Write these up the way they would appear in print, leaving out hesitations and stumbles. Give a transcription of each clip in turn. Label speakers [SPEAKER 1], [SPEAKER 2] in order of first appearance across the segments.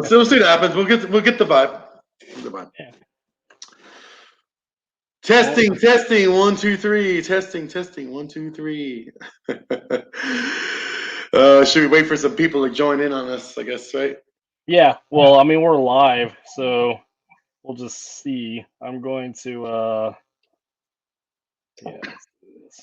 [SPEAKER 1] We'll see what happens. We'll get the vibe.
[SPEAKER 2] Yeah.
[SPEAKER 1] Testing. 1, 2, 3. Testing. 1, 2, 3. Should we wait for some people to join in on us? I guess, right?
[SPEAKER 2] Yeah. Well, I mean, we're live, so we'll just see. I'm going to. Yeah. Let's do this.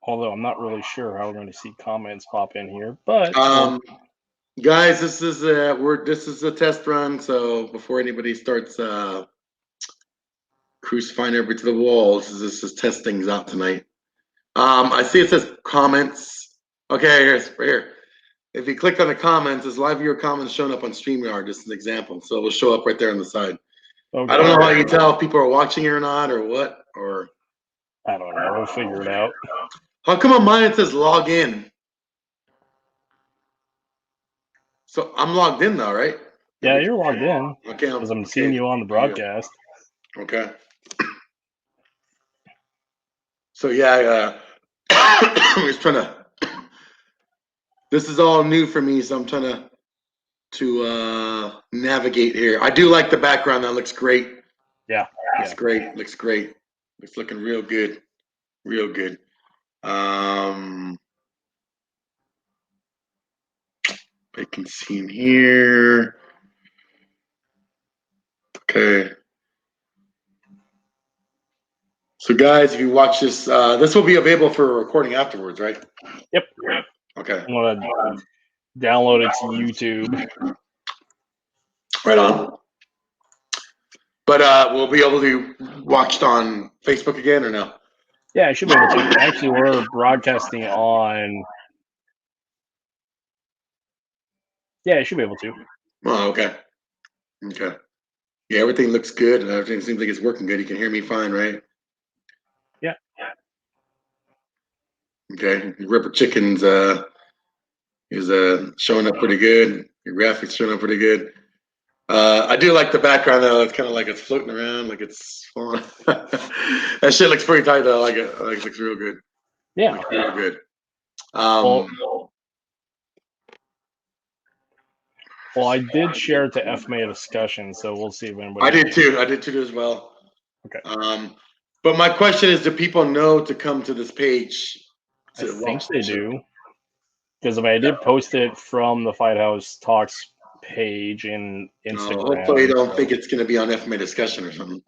[SPEAKER 2] Although I'm not really sure how we're going to see comments pop in here, but
[SPEAKER 1] guys, this is a test run, so before anybody starts crucifying everybody to the wall, this is test things out tonight. I see it says comments. Okay, here. If you click on the comments, there's live viewer comments showing up on StreamYard. Just an example, so it will show up right there on the side. Okay. I don't know how you tell if people are watching it or not, or what, or
[SPEAKER 2] I don't know. We'll figure it out.
[SPEAKER 1] How come on mine it says log in? So I'm logged in now, right?
[SPEAKER 2] Yeah, you're logged in.
[SPEAKER 1] Okay.
[SPEAKER 2] Because I'm seeing you on the broadcast.
[SPEAKER 1] Okay. So yeah, I'm just trying to. This is all new for me, so I'm trying to navigate here. I do like the background. That looks great.
[SPEAKER 2] Yeah.
[SPEAKER 1] Looks great. Looks great. It's looking real good. Real good. Making scene here. Okay. So guys, if you watch this, this will be available for recording afterwards, right?
[SPEAKER 2] Yep.
[SPEAKER 1] Okay.
[SPEAKER 2] I'm gonna download it to YouTube.
[SPEAKER 1] Right on. But we'll be able to watch it on Facebook again or no?
[SPEAKER 2] Yeah, I should be able to. Actually, we're broadcasting on. Yeah, I should be able to.
[SPEAKER 1] Oh, okay. Okay. Yeah, everything looks good and everything seems like it's working good. You can hear me fine, right?
[SPEAKER 2] Yeah.
[SPEAKER 1] Okay. Your Ripper Chickens is showing up pretty good. Your graphics showing up pretty good. I do like the background though. It's kind of like it's floating around, like it's falling. That shit looks pretty tight though. I like it. I like it looks real good.
[SPEAKER 2] Yeah.
[SPEAKER 1] Looks real good.
[SPEAKER 2] Well, I did share it to FMA discussion, so we'll see if anybody.
[SPEAKER 1] I did too as well.
[SPEAKER 2] Okay.
[SPEAKER 1] But my question is, do people know to come to this page?
[SPEAKER 2] I think they do. Because I did post it from the Fight House Talks page in Instagram.
[SPEAKER 1] Hopefully, you don't think it's going to be on FMA discussion or something.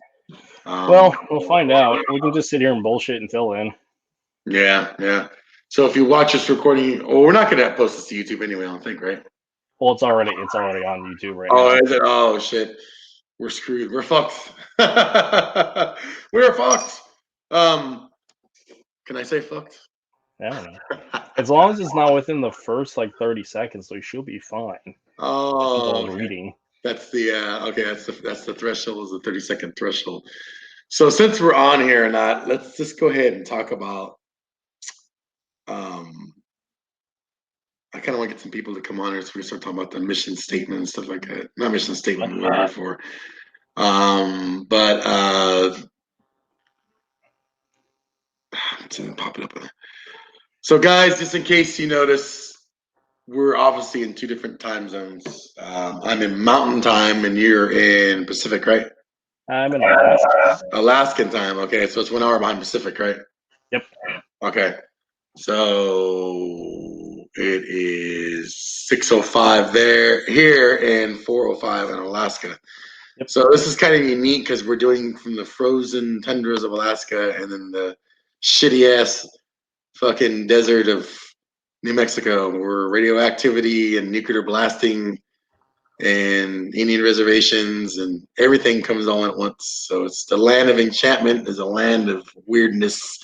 [SPEAKER 2] Well, we'll find out. We can just sit here and bullshit until then.
[SPEAKER 1] Yeah. So if you watch this recording, we're not going to post this to YouTube anyway. I don't think, right?
[SPEAKER 2] Well, it's already on YouTube right now.
[SPEAKER 1] Is it? Oh shit, we're screwed. We're fucked. We're fucked. Can I say fucked?
[SPEAKER 2] I don't know. As long as it's not within the first 30 seconds, so you should be fine.
[SPEAKER 1] Oh,
[SPEAKER 2] reading.
[SPEAKER 1] That's the okay. That's the threshold. Is the 30-second threshold. So since we're on here or not, let's just go ahead and talk about. I kind of want to get some people to come on here so we start talking about the mission statement and stuff like that. Not mission statement, we were before. Pop it up. So guys, just in case you notice, we're obviously in two different time zones. I'm in Mountain Time and you're in Pacific, right?
[SPEAKER 2] I'm in Alaska.
[SPEAKER 1] Alaskan time. Okay, so it's 1 hour behind Pacific, right?
[SPEAKER 2] Yep.
[SPEAKER 1] Okay. So it is 6:05 here and 4:05 in Alaska.
[SPEAKER 2] Yep.
[SPEAKER 1] So this is kind of unique because we're doing from the frozen tundras of Alaska and then the shitty ass fucking desert of New Mexico, where radioactivity and nuclear blasting and Indian reservations and everything comes all at once. So it's the land of enchantment, is a land of weirdness.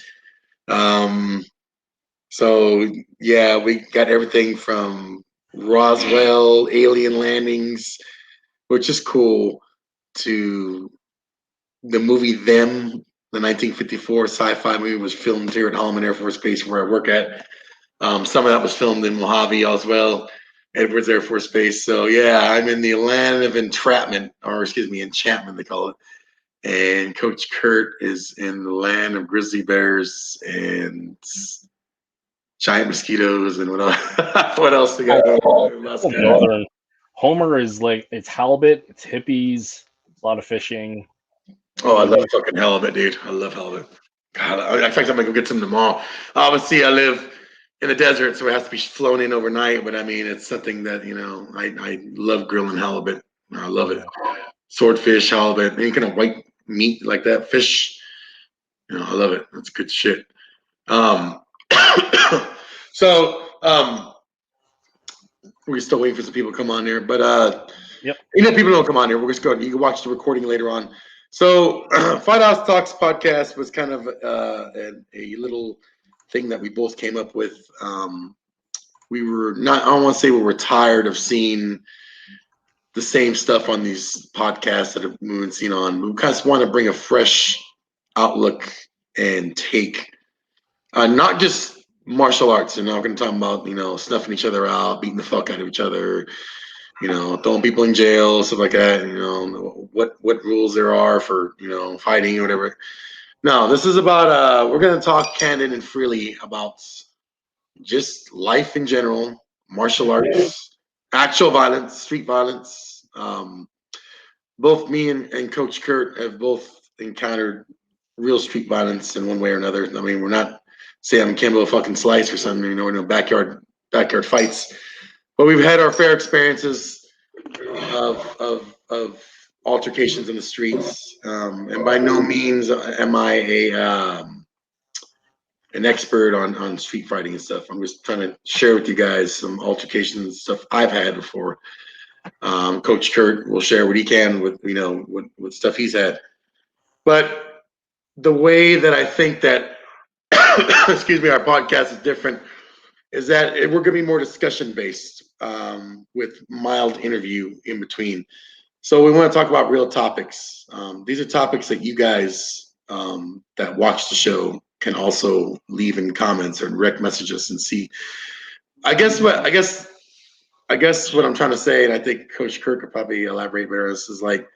[SPEAKER 1] So yeah, we got everything from Roswell alien landings, which is cool, to the movie Them, the 1954 sci-fi movie was filmed here at Holloman Air Force Base where I work at. Some of that was filmed in Mojave as well, Edwards Air Force Base. So yeah, I'm in the land of entrapment, or excuse me, enchantment they call it. And Coach Kurt is in the land of grizzly bears and giant mosquitoes and what else? What else we got going on in Alaska?
[SPEAKER 2] Northern Homer is like it's halibut, it's hippies, a lot of fishing.
[SPEAKER 1] Oh, I love fucking halibut, dude. I love halibut. God, in fact, I'm gonna go get some tomorrow. Obviously, I live in the desert, so it has to be flown in overnight. But I mean, it's something that I love grilling halibut. I love it. Swordfish, halibut, any kind of white meat like that, fish. I love it. That's good shit. Um, so we're still waiting for some people to come on here, but
[SPEAKER 2] Yep.
[SPEAKER 1] even if people don't come on here, we're just going. You can watch the recording later on. So, Fight House Talks podcast was kind of a little thing that we both came up with. We were not. I don't want to say we were tired of seeing the same stuff on these podcasts that we've been seeing on. We kind of want to bring a fresh outlook and take, not just martial arts. We're not going to talk about snuffing each other out, beating the fuck out of each other, throwing people in jail, stuff like that. What rules there are for fighting or whatever. No, this is about. We're going to talk candid and freely about just life in general, martial arts, actual violence, street violence. Both me and Coach Kurt have both encountered real street violence in one way or another. I mean, we're not saying I'm Kimbo fucking Slice or something, we're in backyard fights, but we've had our fair experiences of altercations in the streets. And by no means am I an expert on street fighting and stuff. I'm just trying to share with you guys some altercations and stuff I've had before. Coach Kurt will share what he can with with stuff he's had. But the way that I think that excuse me, our podcast is different is that we're going to be more discussion based, with mild interview in between. So we want to talk about real topics. These are topics that you guys that watch the show can also leave in comments or direct message us and see. I guess what I'm trying to say, and I think Coach Kirk could probably elaborate better on this, is like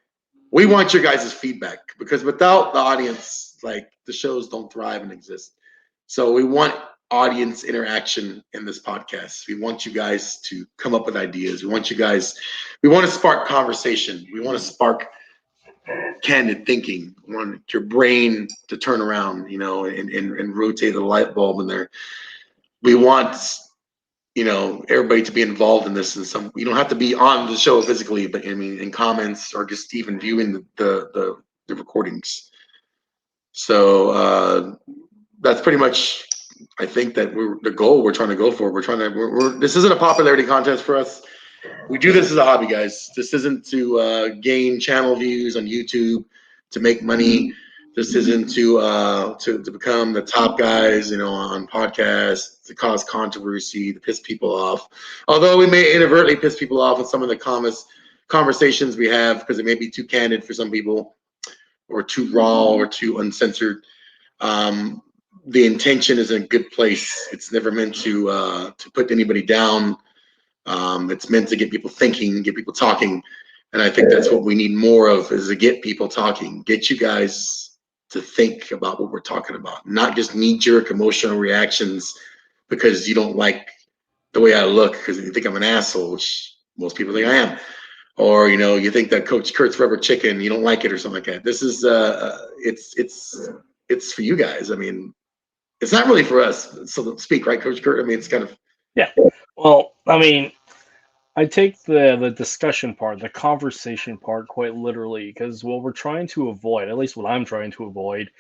[SPEAKER 1] we want your guys' feedback, because without the audience, like the shows don't thrive and exist. So we want audience interaction in this podcast. We want you guys to come up with ideas. We want to spark conversation. We want to spark candid thinking. We want your brain to turn around, and rotate the light bulb in there. We want everybody to be involved in this. And you don't have to be on the show physically, but I mean in comments or just even viewing the recordings. So that's pretty much, I think, that the goal we're trying to go for. This isn't a popularity contest for us. We do this as a hobby, guys. This isn't to gain channel views on YouTube, to make money. This isn't to become the top guys, on podcasts, to cause controversy, to piss people off. Although we may inadvertently piss people off with some of the conversations we have, because it may be too candid for some people, or too raw, or too uncensored. The intention is in a good place. It's never meant to put anybody down. It's meant to get people thinking, get people talking. And I think that's what we need more of, is to get people talking, get you guys to think about what we're talking about, not just knee-jerk emotional reactions because you don't like the way I look, because you think I'm an asshole, which most people think I am. Or, you think that Coach Kurt's rubber chicken, you don't like it or something like that. This is, it's for you guys. I mean, it's not really for us, so to speak, right, Coach Kurt? I mean, it's kind of.
[SPEAKER 2] Yeah. Well, I mean, I take the discussion part, the conversation part, quite literally, because what we're trying to avoid, at least what I'm trying to avoid,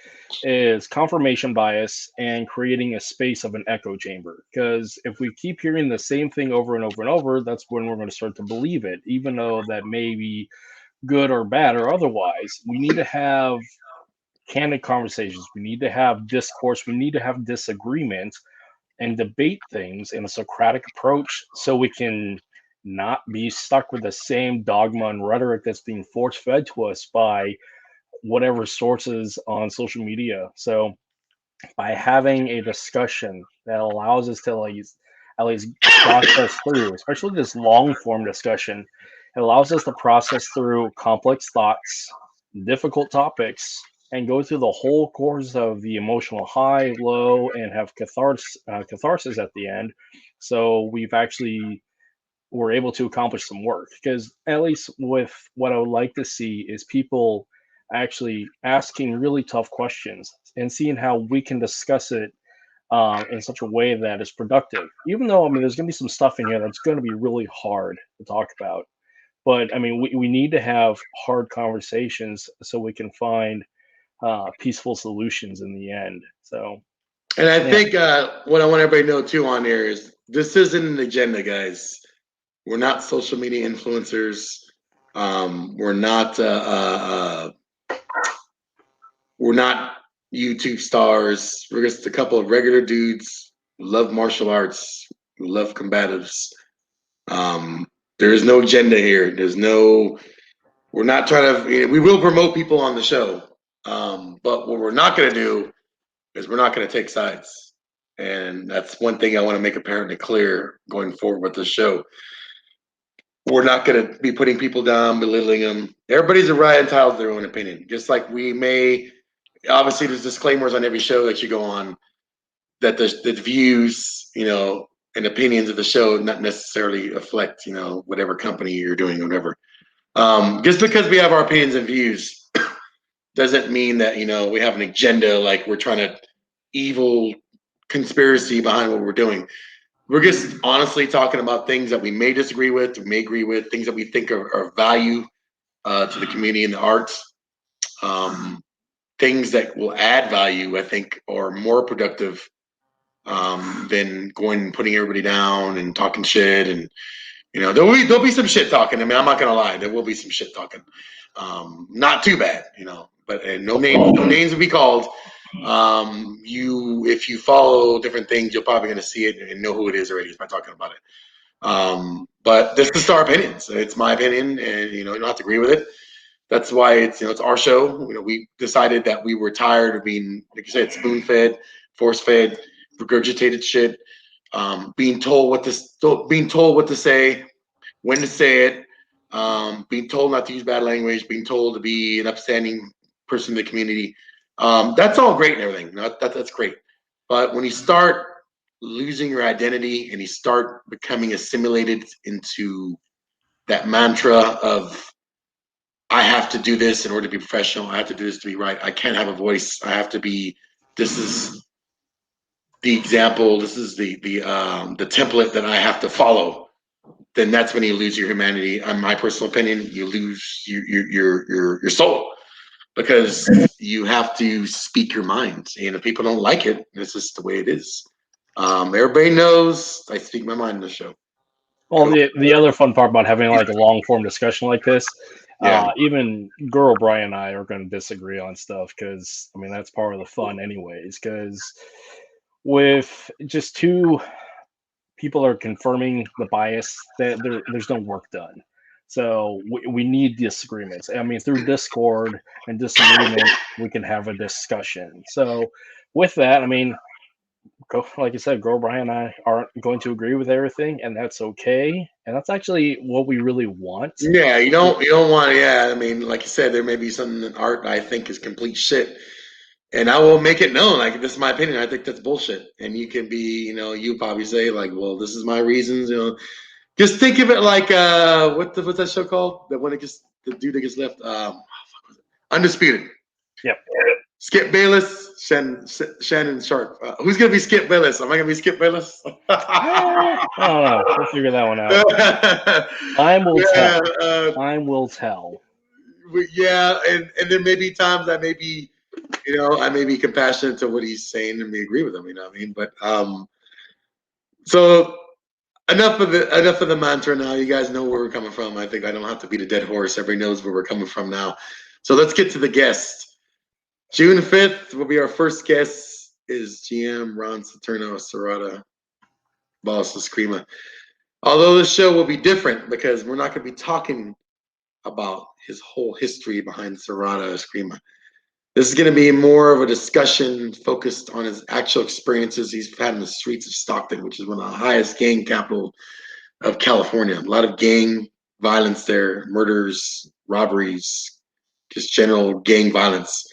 [SPEAKER 2] is confirmation bias and creating a space of an echo chamber. Because if we keep hearing the same thing over and over and over, that's when we're going to start to believe it, even though that may be good or bad or otherwise. We need to have candid conversations. We need to have discourse. We need to have disagreement and debate things in a Socratic approach, so we can not be stuck with the same dogma and rhetoric that's being force fed to us by whatever sources on social media. So by having a discussion that allows us to at least process through, especially this long form discussion, it allows us to process through complex thoughts, difficult topics, and go through the whole course of the emotional high, low, and have catharsis at the end. So we're able to accomplish some work. Because at least with what I would like to see is people actually asking really tough questions and seeing how we can discuss it in such a way that is productive. Even though, I mean, there's going to be some stuff in here that's going to be really hard to talk about. But I mean, we need to have hard conversations so we can find peaceful solutions in the end. So,
[SPEAKER 1] And I
[SPEAKER 2] yeah.
[SPEAKER 1] think what I want everybody to know too on here is this isn't an agenda, guys. We're not social media influencers. We're not YouTube stars. We're just a couple of regular dudes who love martial arts, who love combatives. There is no agenda here. We're not trying to, we will promote people on the show. But what we're not going to do is we're not going to take sides. And that's one thing I want to make apparent and clear going forward with the show. We're not going to be putting people down, belittling them. Everybody's a right entitled to their own opinion. Just like we may, obviously, there's disclaimers on every show that you go on that the views, and opinions of the show not necessarily reflect, whatever company you're doing or whatever. Just because we have our opinions and views doesn't mean that, we have an agenda, like we're trying to evil conspiracy behind what we're doing. We're just honestly talking about things that we may disagree with, we may agree with, things that we think are of value to the community and the arts. Things that will add value, I think, are more productive than going and putting everybody down and talking shit. And there'll be some shit talking. I mean, I'm not gonna lie, there will be some shit talking. Not too bad, but and no names will be called. If you follow different things, you're probably gonna see it and know who it is already by talking about it. But this is our opinions. It's my opinion, and you don't have to agree with it. That's why it's our show. We decided that we were tired of being, like you said, spoon fed, force fed, regurgitated shit, being told what to say, when to say it, being told not to use bad language, being told to be an upstanding person in the community. That's all great and everything. That's great. But when you start losing your identity and you start becoming assimilated into that mantra of I have to do this in order to be professional, I have to do this to be right, I can't have a voice, I have to be, this is the example, this is the template that I have to follow, then that's when you lose your humanity. In my personal opinion, you lose your soul, because you have to speak your mind. And if people don't like it, this is the way it is. Everybody knows I speak my mind in the show.
[SPEAKER 2] Well, the other fun part about having like a long form discussion like this,
[SPEAKER 1] Yeah.
[SPEAKER 2] even Guro, Brian, and I are going to disagree on stuff because I mean that's part of the fun, anyways. Because with just two people are confirming the bias, that there's no work done. So we need disagreements. I mean, through Discord and disagreement, we can have a discussion. So with that, I mean, like you said, Girl Brian and I aren't going to agree with everything, and that's okay. And that's actually what we really want.
[SPEAKER 1] Yeah, you don't want to. Yeah, I mean, like you said, there may be something in art I think is complete shit, and I will make it known. Like, this is my opinion. I think that's bullshit, and you can be, you probably say like, well, this is my reasons. Just think of it like what's that show called? The one that gets the dude that gets left. Undisputed.
[SPEAKER 2] Yep.
[SPEAKER 1] Skip Bayless, Shannon Sharp. Who's gonna be Skip Bayless? Am I gonna be Skip Bayless?
[SPEAKER 2] I don't know. We'll figure that one out. Time will tell. Time will tell.
[SPEAKER 1] Yeah, and there may be times I may be, I may be compassionate to what he's saying and may agree with him. You know what I mean? But so enough of the mantra. Now you guys know where we're coming from. I think I don't have to beat a dead horse. Everybody knows where we're coming from now. So let's get to the guest. June 5th will be our first guest. Is GM Ron Santurno, Serrata, Boss Eskrima. Although the show will be different because we're not going to be talking about his whole history behind Serrata Eskrima. This is going to be more of a discussion focused on his actual experiences he's had in the streets of Stockton, which is one of the highest gang capital of California. A lot of gang violence there, murders, robberies, just general gang violence.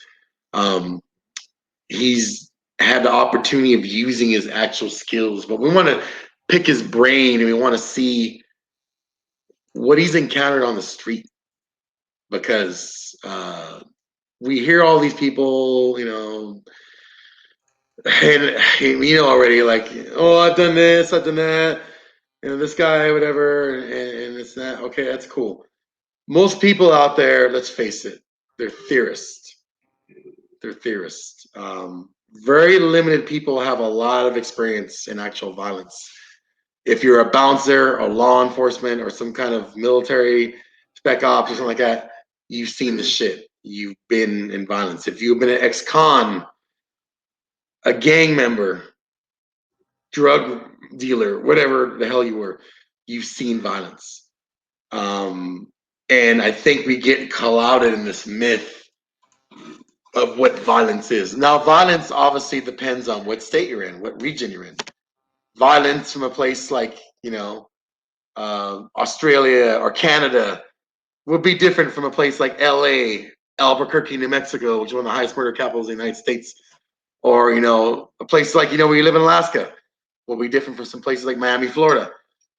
[SPEAKER 1] He's had the opportunity of using his actual skills, but we want to pick his brain and we want to see what he's encountered on the street because we hear all these people, and already like, oh, I've done this, I've done that, this guy, whatever, and it's that. Okay, that's cool. Most people out there, let's face it, they're theorists. They're theorists. Very limited people have a lot of experience in actual violence. If you're a bouncer or law enforcement or some kind of military spec ops or something like that, you've seen the shit. You've been in violence. If you've been an ex-con, a gang member, drug dealer, whatever the hell you were, you've seen violence. And I think we get clouded in this myth of what violence is. Now, violence obviously depends on what state you're in, what region you're in. Violence from a place like, Australia or Canada would be different from a place like LA, Albuquerque, New Mexico, which is one of the highest murder capitals in the United States. Or, a place like, where you live in Alaska will be different from some places like Miami, Florida.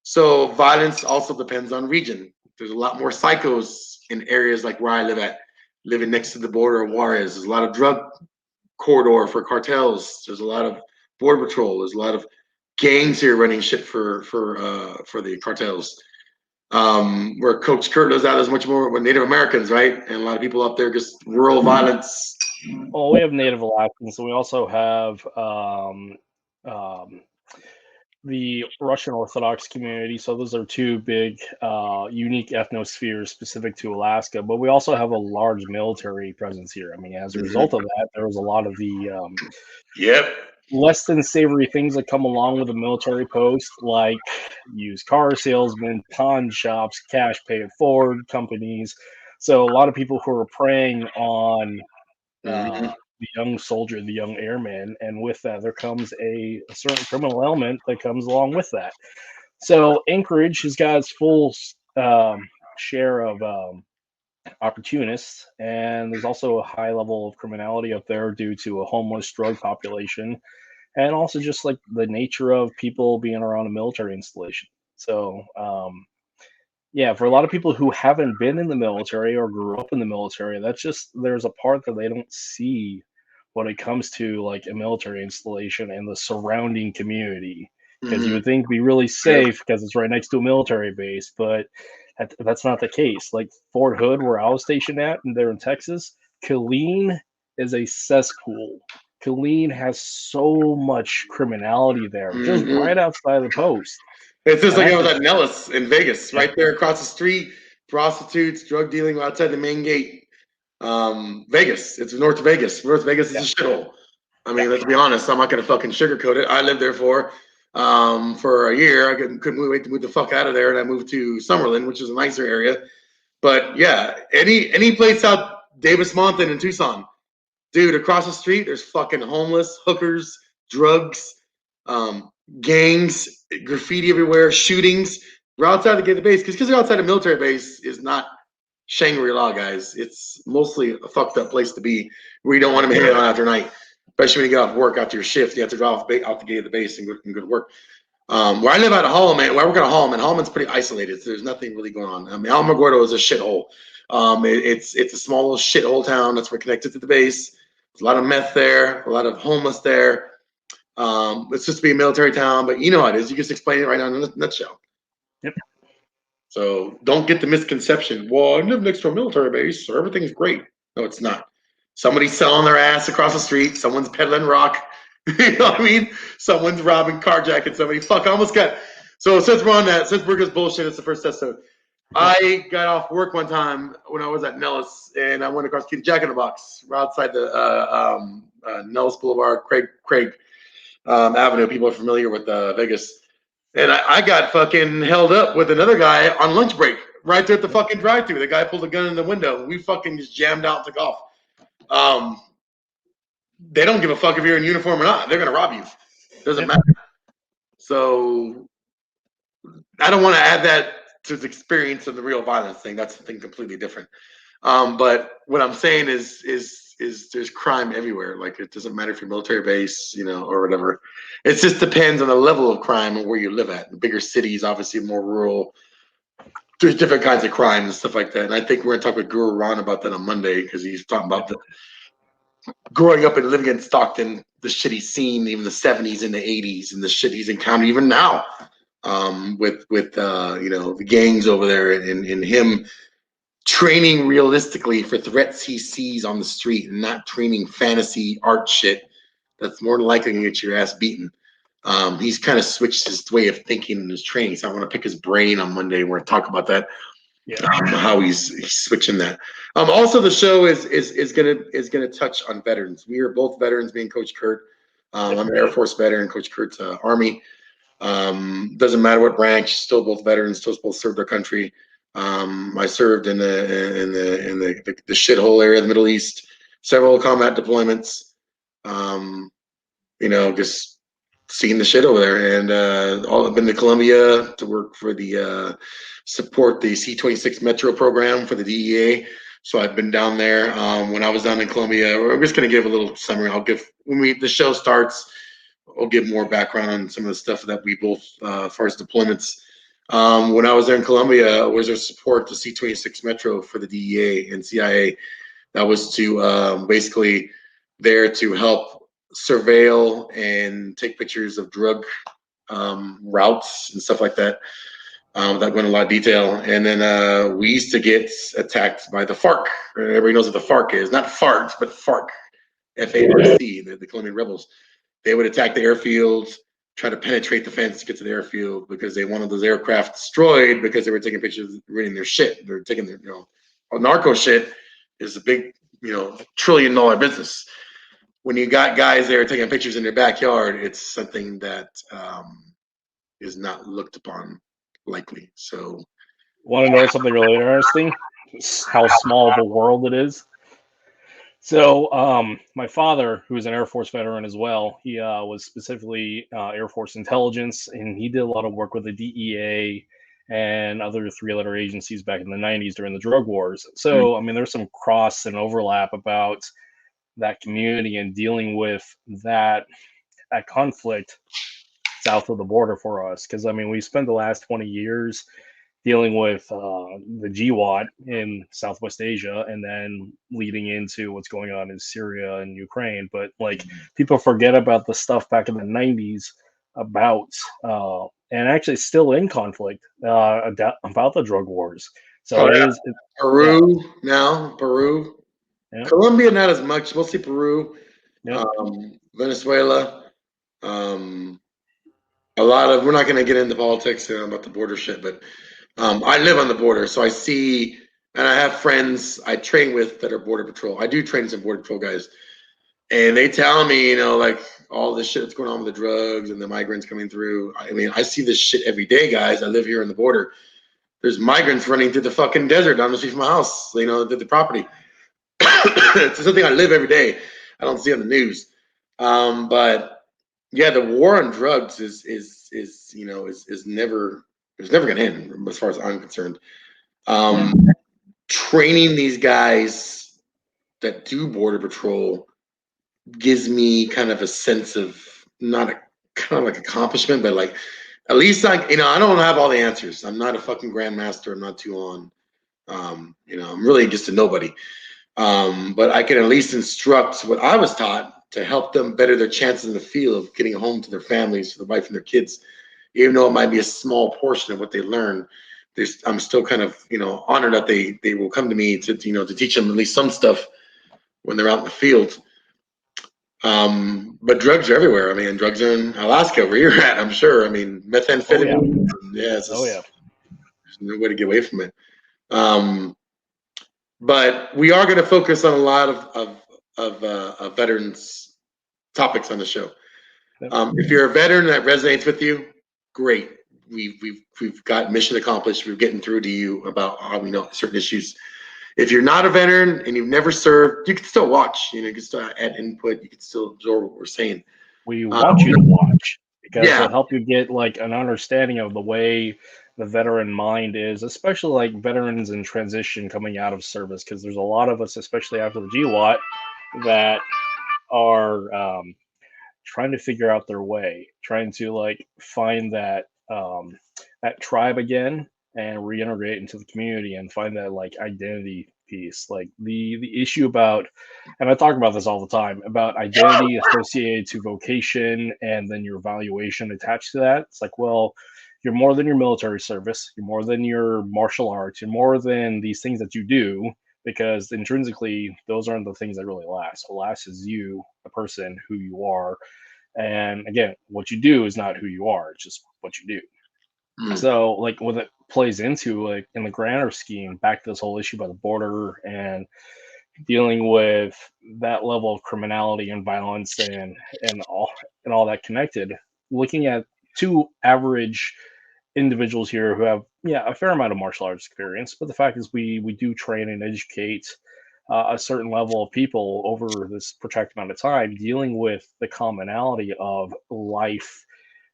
[SPEAKER 1] So violence also depends on region. There's a lot more psychos in areas like where I live at, living next to the border of Juarez. There's a lot of drug corridor for cartels. There's a lot of border patrol. There's a lot of gangs here running shit for the cartels. Where Coach Kurt lives out is much more with Native Americans, right? And a lot of people up there just rural violence.
[SPEAKER 2] Well, we have Native Alaskans, and we also have the Russian Orthodox community. So those are two big, unique ethnospheres specific to Alaska. But we also have a large military presence here. I mean, as a result of that, there was a lot of the less than savory things that come along with a military post, like used car salesmen, pawn shops, cash pay it forward companies. So a lot of people who are preying on the young soldier, the young airman, and with that there comes a certain criminal element that comes along with that. So Anchorage has got its full share of opportunists, and there's also a high level of criminality up there due to a homeless drug population, and also just like the nature of people being around a military installation. So yeah, for a lot of people who haven't been in the military or grew up in the military, that's just there's a part that they don't see when it comes to like a military installation and the surrounding community. Because you would think it'd be really safe because it's right next to a military base, but that's not the case. Like Fort Hood, where I was stationed at, and there in Texas, Killeen is a cesspool. Killeen has so much criminality there, just right outside of the post.
[SPEAKER 1] It's just like I was at Nellis in Vegas, right there across the street, prostitutes, drug dealing outside the main gate. Vegas, it's North Vegas. North Vegas is a shithole. I mean, let's be honest. I'm not gonna fucking sugarcoat it. I lived there for a year. I couldn't wait to move the fuck out of there, and I moved to Summerlin, which is a nicer area. But yeah, any place out Davis Mountain in Tucson, dude, across the street, there's fucking homeless, hookers, drugs, gangs, graffiti everywhere, shootings. We're outside the gate of the base because you're outside a military base is not Shangri-La, guys. It's mostly a fucked up place to be where you don't want to hang out after night, especially when you get off work after your shift. You have to drive out the gate of the base and go to work. Where I live out of Holloman, where I work at Holloman, Holloman's pretty isolated, so there's nothing really going on. I mean, Alamogordo is a shithole. It's a small little shithole town that's connected to the base. There's a lot of meth there, a lot of homeless there. It's just to be a military town, but you know how it is. You just explain it right now in a nutshell.
[SPEAKER 2] Yep.
[SPEAKER 1] So don't get the misconception. Well, I live next to a military base, so everything's great. No, it's not. Somebody's selling their ass across the street. Someone's peddling rock. You know what I mean? Someone's robbing, carjacking somebody. Fuck, I almost got. So since we're on that, since we're just bullshit, it's the first episode. I got off work one time when I was at Nellis, and I went across to the Jack in the Box. We're outside the Nellis Boulevard, Craig Avenue. People are familiar with Vegas. And I got fucking held up with another guy on lunch break right there at the fucking drive-thru. The guy pulled a gun in the window. We fucking just jammed out and took off. They don't give a fuck if you're in uniform or not. They're going to rob you. Doesn't matter. So I don't want to add that to the experience of the real violence thing. That's something completely different. But what I'm saying is there's crime everywhere. Like it doesn't matter if you're military base, or whatever. It just depends on the level of crime and where you live at. The bigger cities, obviously more rural. There's different kinds of crime and stuff like that. And I think we're gonna talk with Guro Ron about that on Monday because he's talking about growing up and living in Stockton, the shit he's seen, even the '70s and the '80s, and the shit he's encountered even now, with the gangs over there, and him training realistically for threats he sees on the street, and not training fantasy art shit that's more than likely gonna get your ass beaten. He's kind of switched his way of thinking in his training. So I want to pick his brain on Monday. We're going to talk about that.
[SPEAKER 2] Yeah.
[SPEAKER 1] How he's switching that. Also, the show is gonna touch on veterans. We are both veterans. Me and Coach Kurt. I'm an Air Force veteran. Coach Kurt's Army. Doesn't matter what branch. Still both veterans. Still both served our country. I served in the shithole area of the Middle East. Several combat deployments. Just seeing the shit over there, and I've been to Colombia to work for the support the C-26 Metro program for the DEA. So I've been down there. When I was down in Colombia, I'm just going to give a little summary. When the show starts, I'll give more background on some of the stuff that we both, as far as deployments. When I was there in Colombia, I was there to support the C-26 Metro for the DEA and CIA. That was to basically there to help surveil and take pictures of drug routes and stuff like that, without going into a lot of detail. And then we used to get attacked by the FARC. Everybody knows what the FARC is. Not FARC, but FARC, F-A-R-C, the Colombian rebels. They would attack the airfields, try to penetrate the fence to get to the airfield because they wanted those aircraft destroyed because they were taking pictures, reading their shit. They're taking their, narco shit is a big, $1 trillion business. When you got guys there taking pictures in their backyard, it's something that is not looked upon likely. So,
[SPEAKER 2] Want to know something really interesting? How small of a world it is. So, my father, who is an Air Force veteran as well, he was specifically Air Force intelligence, and he did a lot of work with the DEA and other three-letter agencies back in the '90s during the drug wars. So, I mean, there's some cross and overlap about that community and dealing with that conflict south of the border for us. Because I mean, we spent the last 20 years dealing with the GWAT in Southwest Asia, and then leading into what's going on in Syria and Ukraine. But like people forget about the stuff back in the '90s about and actually still in conflict about the drug wars. So
[SPEAKER 1] Peru now, Peru,
[SPEAKER 2] yeah.
[SPEAKER 1] Colombia not as much, mostly Peru,
[SPEAKER 2] Yeah.
[SPEAKER 1] Venezuela. A lot of, we're not going to get into politics about the border shit, but I live on the border, so I see, and I have friends I train with that are border patrol. I do train some border patrol guys, and they tell me, like all this shit that's going on with the drugs and the migrants coming through. I mean, I see this shit every day, guys. I live here on the border. There's migrants running through the fucking desert down the street from my house, the property. It's something I live every day. I don't see on the news. But yeah, the war on drugs is never, it's never gonna end as far as I'm concerned. Training these guys that do border patrol gives me kind of a sense of not a kind of like accomplishment, but like at least I don't have all the answers. I'm not a fucking grandmaster. I'm not too on. I'm really just a nobody. But I can at least instruct what I was taught to help them better their chances in the field of getting home to their families, to their wife and their kids. Even though it might be a small portion of what they learn, I'm still kind of honored that they will come to me to teach them at least some stuff when they're out in the field. But drugs are everywhere. I mean, drugs are in Alaska where you're at, I'm sure. I mean, methamphetamine. It's just, there's no way to get away from it. But we are going to focus on a lot of veterans topics on the show. If you're a veteran that resonates with you, great. We've got mission accomplished. We're getting through to you about how we know certain issues. If you're not a veteran and you've never served, you can still watch. You can still add input. You can still absorb what we're saying.
[SPEAKER 2] We want you to watch because it'll help you get like an understanding of the way the veteran mind is, especially like veterans in transition coming out of service. Because there's a lot of us, especially after the GWAT, that are trying to figure out their way, trying to like find that tribe again and reintegrate into the community and find that like identity piece. Like the issue about, and I talk about this all the time, about identity associated to vocation and then your valuation attached to that. It's like, well, you're more than your military service, you're more than your martial arts, you're more than these things that you do, because intrinsically those aren't the things that really last. What lasts is you, the person, who you are. And again, what you do is not who you are, it's just what you do.
[SPEAKER 1] Mm.
[SPEAKER 2] So like what it plays into, like in the grander scheme, back to this whole issue about the border and dealing with that level of criminality and violence and all that connected, looking at two average individuals here who have, yeah, a fair amount of martial arts experience, but the fact is we do train and educate a certain level of people over this protracted amount of time, dealing with the commonality of life,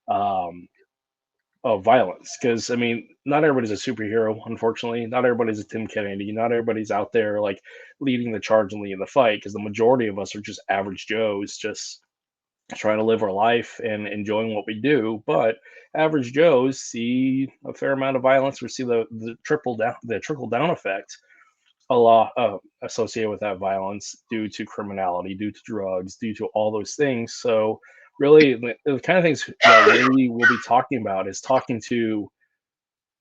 [SPEAKER 2] um, of violence. Because I mean, not everybody's a superhero, unfortunately. Not everybody's a Tim Kennedy. Not everybody's out there like leading the charge and leading the fight. Because the majority of us are just average Joes, just trying to live our life and enjoying what we do. But average Joes see a fair amount of violence, or see the trickle down effect a lot associated with that violence due to criminality, due to drugs, due to all those things. So really, the kind of things that we will be talking about is talking to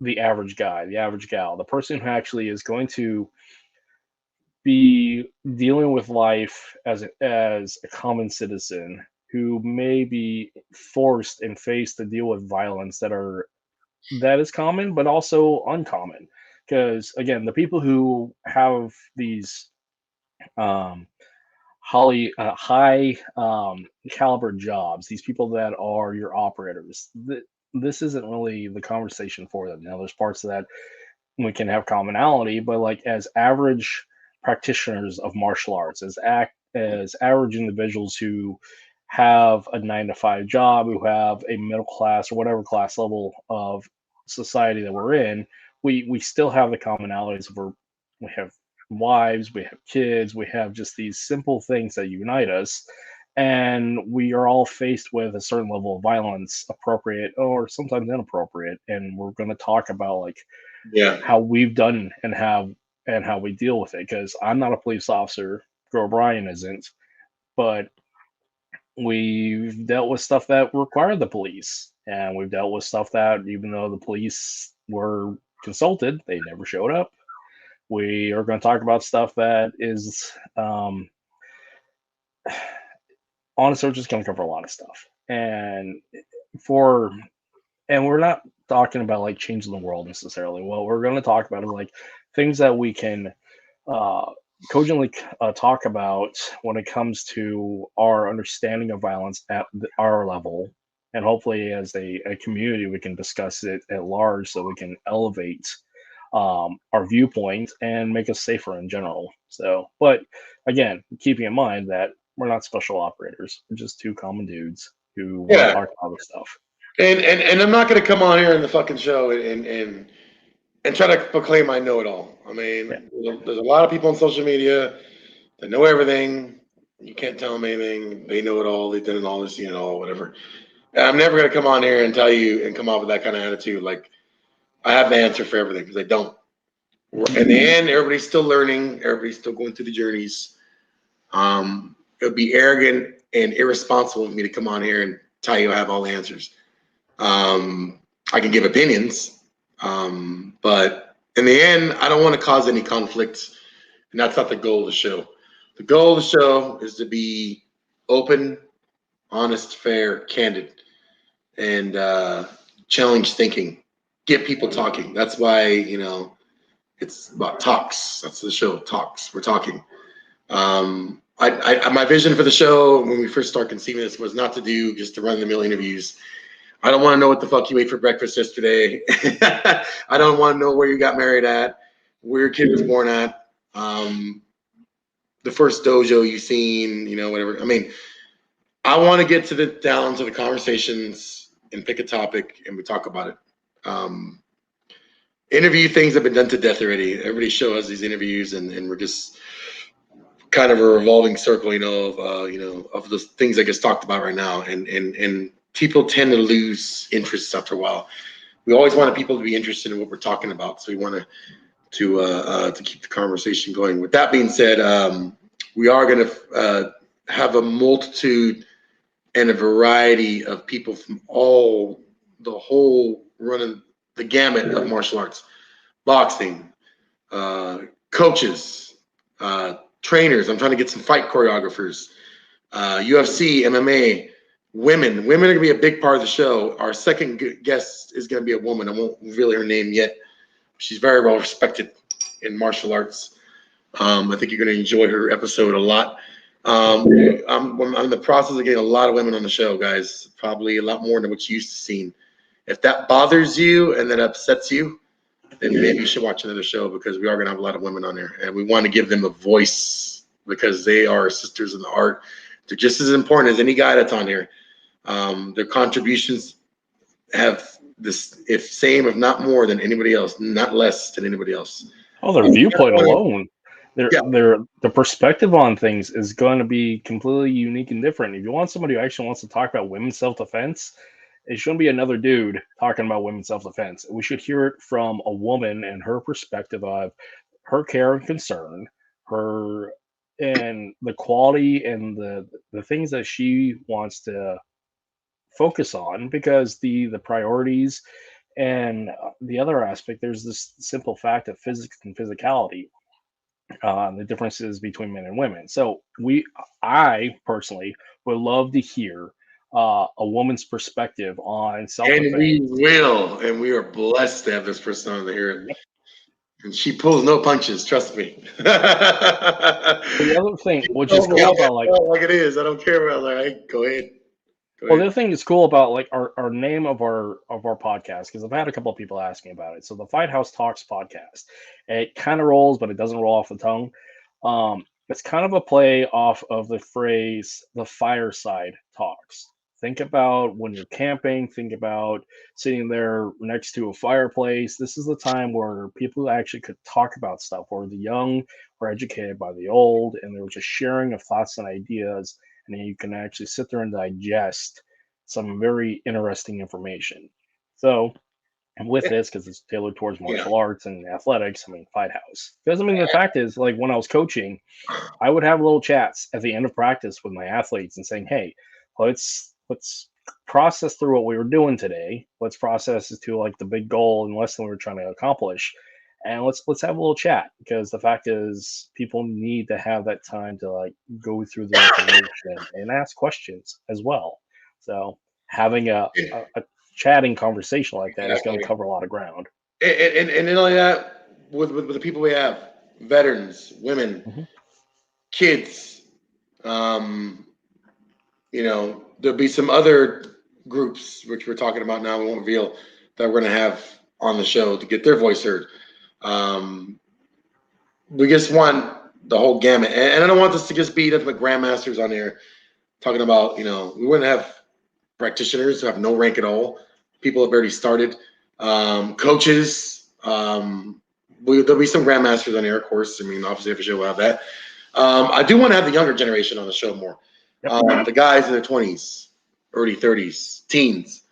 [SPEAKER 2] the average guy, the average gal, the person who actually is going to be dealing with life as a common citizen who may be forced and faced to deal with violence that is common but also uncommon. Because again, the people who have these um, high caliber jobs, these people that are your operators, this isn't really the conversation for them. Now, there's parts of that we can have commonality, but like as average practitioners of martial arts, as average individuals who have a 9 to 5 job, who have a middle class or whatever class level of society that we're in, we still have the commonalities of we have wives, we have kids, we have just these simple things that unite us. And we are all faced with a certain level of violence, appropriate or sometimes inappropriate. And we're going to talk about like
[SPEAKER 1] Yeah.
[SPEAKER 2] how we've done and how we deal with it. Because I'm not a police officer, Joe O'Brien isn't, but we've dealt with stuff that required the police, and we've dealt with stuff that even though the police were consulted, they never showed up. We are going to talk about stuff that is honestly, we're just going to cover a lot of stuff, for and we're not talking about like changing the world necessarily. What we're going to talk about is like things that we can uh, cogently talk about when it comes to our understanding of violence at our level. And hopefully, as a community, we can discuss it at large so we can elevate our viewpoint and make us safer in general. So, but again, keeping in mind that we're not special operators, we're just two common dudes who want to
[SPEAKER 1] Yeah.
[SPEAKER 2] talk about this stuff.
[SPEAKER 1] And I'm not gonna come on here in the fucking show and try to proclaim I know it all. I
[SPEAKER 2] Yeah.
[SPEAKER 1] mean, there's a lot of people on social media that know everything. You can't tell them anything. They know it all. They've done it all. They've seen it all. Whatever. And I'm never gonna come on here and tell you and come off with that kind of attitude. Like I have the answer for everything because I don't. In the end, everybody's still learning. Everybody's still going through the journeys. It would be arrogant and irresponsible of me to come on here and tell you I have all the answers. I can give opinions, but in the end, I don't want to cause any conflict, and that's not the goal of the show. The goal of the show is to be open, honest, fair, candid, and challenge thinking. Get people talking. That's why it's about talks. That's the show. Talks. We're talking. My vision for the show when we first started conceiving this was not to do just to run the mill interviews. I don't want to know what the fuck you ate for breakfast yesterday. I don't want to know where you got married at, where your kid was born at, the first dojo you seen, whatever. I mean, I want to get down to the conversations and pick a topic and we talk about it. Interview things have been done to death already. Everybody's show has these interviews and we're just kind of a revolving circle, of the things I just talked about right now, and people tend to lose interest after a while. We always want people to be interested in what we're talking about, so we want to keep the conversation going. With that being said, we are going to have a multitude and a variety of people from the whole running the gamut of martial arts, boxing, coaches, trainers. I'm trying to get some fight choreographers, UFC, MMA, women. Women are going to be a big part of the show. Our second guest is going to be a woman. I won't reveal her name yet. She's very well respected in martial arts. I think you're going to enjoy her episode a lot. I'm in the process of getting a lot of women on the show, guys. Probably a lot more than what you used to see. If that bothers you and that upsets you, then maybe you should watch another show, because we are going to have a lot of women on there, and we want to give them a voice because they are sisters in the art. They're just as important as any guy that's on here. Their contributions have this, if same, if not more than anybody else, not less than anybody else.
[SPEAKER 2] Oh, their viewpoint alone,
[SPEAKER 1] Yeah.
[SPEAKER 2] their perspective on things is going to be completely unique and different. If you want somebody who actually wants to talk about women's self-defense, it shouldn't be another dude talking about women's self-defense. We should hear it from a woman and her perspective of her care and concern, her and the quality and the things that she wants to focus on, because the priorities and the other aspect, there's this simple fact of physics and physicality, the differences between men and women. So I personally would love to hear a woman's perspective on self-defense.
[SPEAKER 1] And we are blessed to have this person on here. Yep. And she pulls no punches, trust me.
[SPEAKER 2] The other thing, which is cool about
[SPEAKER 1] like it is, I don't care about go ahead.
[SPEAKER 2] Well, the other thing that's cool about our name of our podcast, because I've had a couple of people ask me about it. So the Fight House Talks podcast, it kind of rolls, but it doesn't roll off the tongue. It's kind of a play off of the phrase "the fireside talks." Think about when you're camping. Think about sitting there next to a fireplace. This is the time where people actually could talk about stuff, where the young were educated by the old, and there was a sharing of thoughts and ideas. And you can actually sit there and digest some very interesting information. So, and with this, because it's tailored towards martial arts and athletics, Fight House. Because the fact is, like when I was coaching, I would have little chats at the end of practice with my athletes and saying, "Hey, let's process through what we were doing today. Let's process it to like the big goal and lesson we were trying to accomplish." And let's have a little chat, because the fact is people need to have that time to like go through the information and ask questions as well. So having a chatting conversation like that is going to cover a lot of ground.
[SPEAKER 1] And not only that, with the people we have, veterans, women, kids, there'll be some other groups which we're talking about now, we won't reveal, that we're going to have on the show to get their voice heard. We just want the whole gamut, and I don't want this to just be nothing but grandmasters on here talking about, we wouldn't have practitioners who have no rank at all. People have already started, coaches. There'll be some grandmasters on here, of course. Obviously every show will have that. I do want to have the younger generation on the show more. The guys in their 20s, early 30s, teens.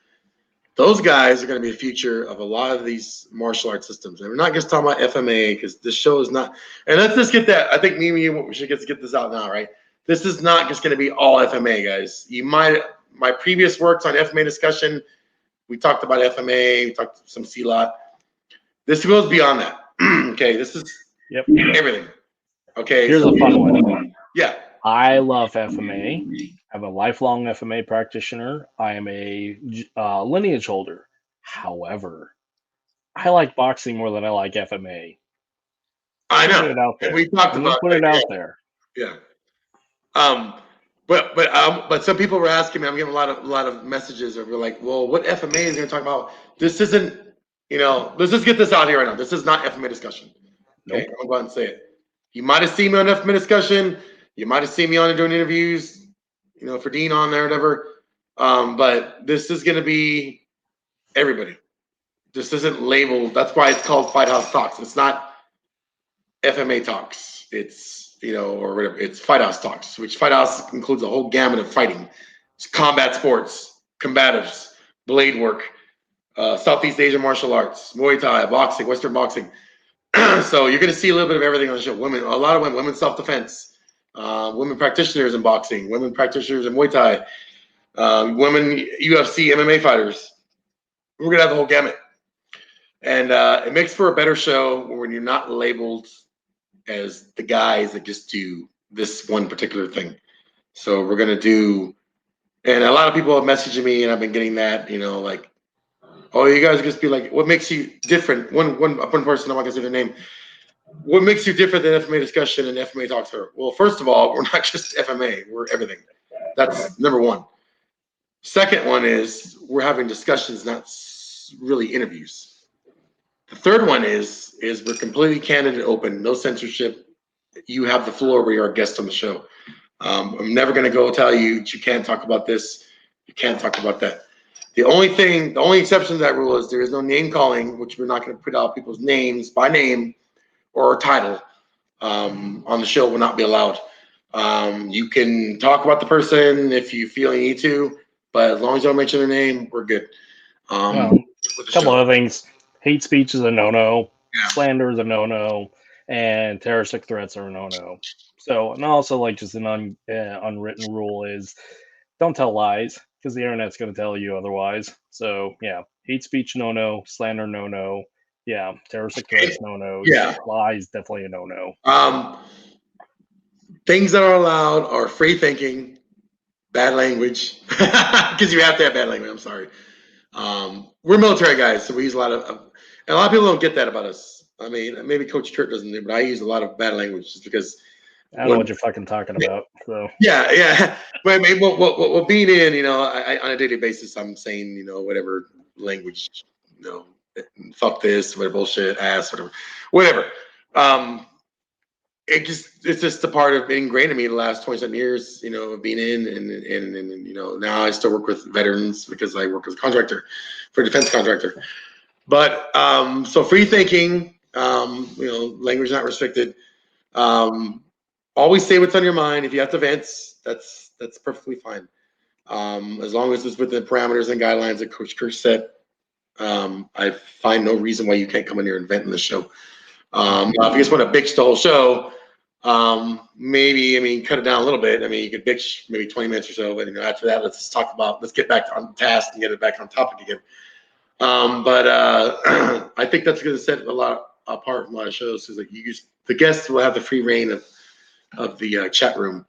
[SPEAKER 1] Those guys are going to be the future of a lot of these martial arts systems. And we're not just talking about FMA, because this show is not. And let's just get that. I think me and you, we should get this out now, right? This is not just going to be all FMA, guys. My previous works on FMA discussion, we talked about FMA, we talked some C-Lot. This goes beyond that. Okay, this is everything. Okay.
[SPEAKER 2] Here's a fun one.
[SPEAKER 1] Yeah.
[SPEAKER 2] I love FMA. I'm a lifelong FMA practitioner. I am a lineage holder. However, I like boxing more than I like FMA.
[SPEAKER 1] I know.
[SPEAKER 2] Put it out there.
[SPEAKER 1] We talked about
[SPEAKER 2] put it out there.
[SPEAKER 1] Yeah. But some people were asking me. I'm getting a lot of messages of like, well, what FMA is going to talk about? This isn't. Let's just get this out here right now. This is not FMA discussion. Okay, I'm going to say it. You might have seen me on FMA discussion. You might have seen me on there doing interviews, for Dean on there, whatever. But this is going to be everybody. This isn't labeled. That's why it's called Fight House Talks. It's not FMA Talks. It's or whatever. It's Fight House Talks, which Fight House includes a whole gamut of fighting. It's combat sports, combatives, blade work, Southeast Asian martial arts, Muay Thai, boxing, Western boxing. So you're going to see a little bit of everything on the show. A lot of women self-defense, women practitioners in boxing, women practitioners in Muay Thai, women UFC, MMA fighters. We're going to have the whole gamut. And it makes for a better show when you're not labeled as the guys that just do this one particular thing. So we're going to do, and a lot of people have messaged me, and I've been getting that, like, oh, you guys just be like, what makes you different? One person, I'm not going to say their name. What makes you different than FMA discussion and FMA talk to her? Well, first of all, we're not just FMA, we're everything. That's number one. Second one is we're having discussions, not really interviews. The third one is we're completely candid and open, no censorship. You have the floor. We are a guest on the show. I'm never going to go tell you you can't talk about this, you can't talk about that. The only exception to that rule is there is no name calling, which we're not going to put out people's names by name or title on the show. Will not be allowed. You can talk about the person if you feel you need to, but as long as you don't mention their name, we're good.
[SPEAKER 2] A couple other things. Hate speech is a no-no. Yeah. Slander is a no-no. And terroristic threats are a no-no. So, and also, like, just an unwritten rule is don't tell lies, because the internet's going to tell you otherwise. So, yeah, hate speech, no-no. Slander, no-no. Yeah, terroristic threats, no-no.
[SPEAKER 1] Yeah.
[SPEAKER 2] Lies, definitely a no-no.
[SPEAKER 1] Things that are allowed are free thinking, bad language, because you have to have bad language. I'm sorry. We're military guys, so we use a lot of, and a lot of people don't get that about us. I mean, maybe Coach Kurt doesn't do, but I use a lot of bad language just because.
[SPEAKER 2] I don't know what you're fucking talking about. So
[SPEAKER 1] yeah. But I mean, well, being in, I on a daily basis, I'm saying, whatever language, fuck this, whatever bullshit, ass, whatever. It's just a part of being ingrained in me the last 27 years, of being in, and now I still work with veterans because I work as a contractor for a defense contractor. But so free thinking, language not restricted. Always say what's on your mind. If you have to vent, that's perfectly fine. As long as it's within the parameters and guidelines that Coach Kirk set, I find no reason why you can't come in here and vent in the show. If you just want to bitch the whole show, maybe, cut it down a little bit. You could bitch maybe 20 minutes or so, but after that, let's get back on task and get it back on topic again. But I think that's going to set a lot apart from a lot of shows, because the guests will have the free reign of the chat room.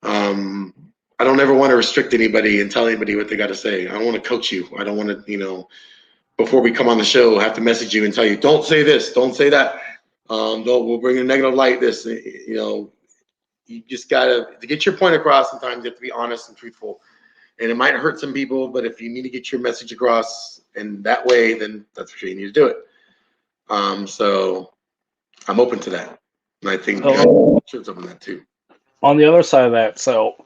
[SPEAKER 1] I don't ever want to restrict anybody and tell anybody what they got to say. I don't want to coach you. I don't want to, before we come on the show, have to message you and tell you, don't say this, don't say that. We'll bring a negative light. This, you just to get your point across. Sometimes you have to be honest and truthful, and it might hurt some people, but if you need to get your message across in that way, then that's what you need to do it. So I'm open to that, and I think Shirt's open to that too.
[SPEAKER 2] On the other side of that, so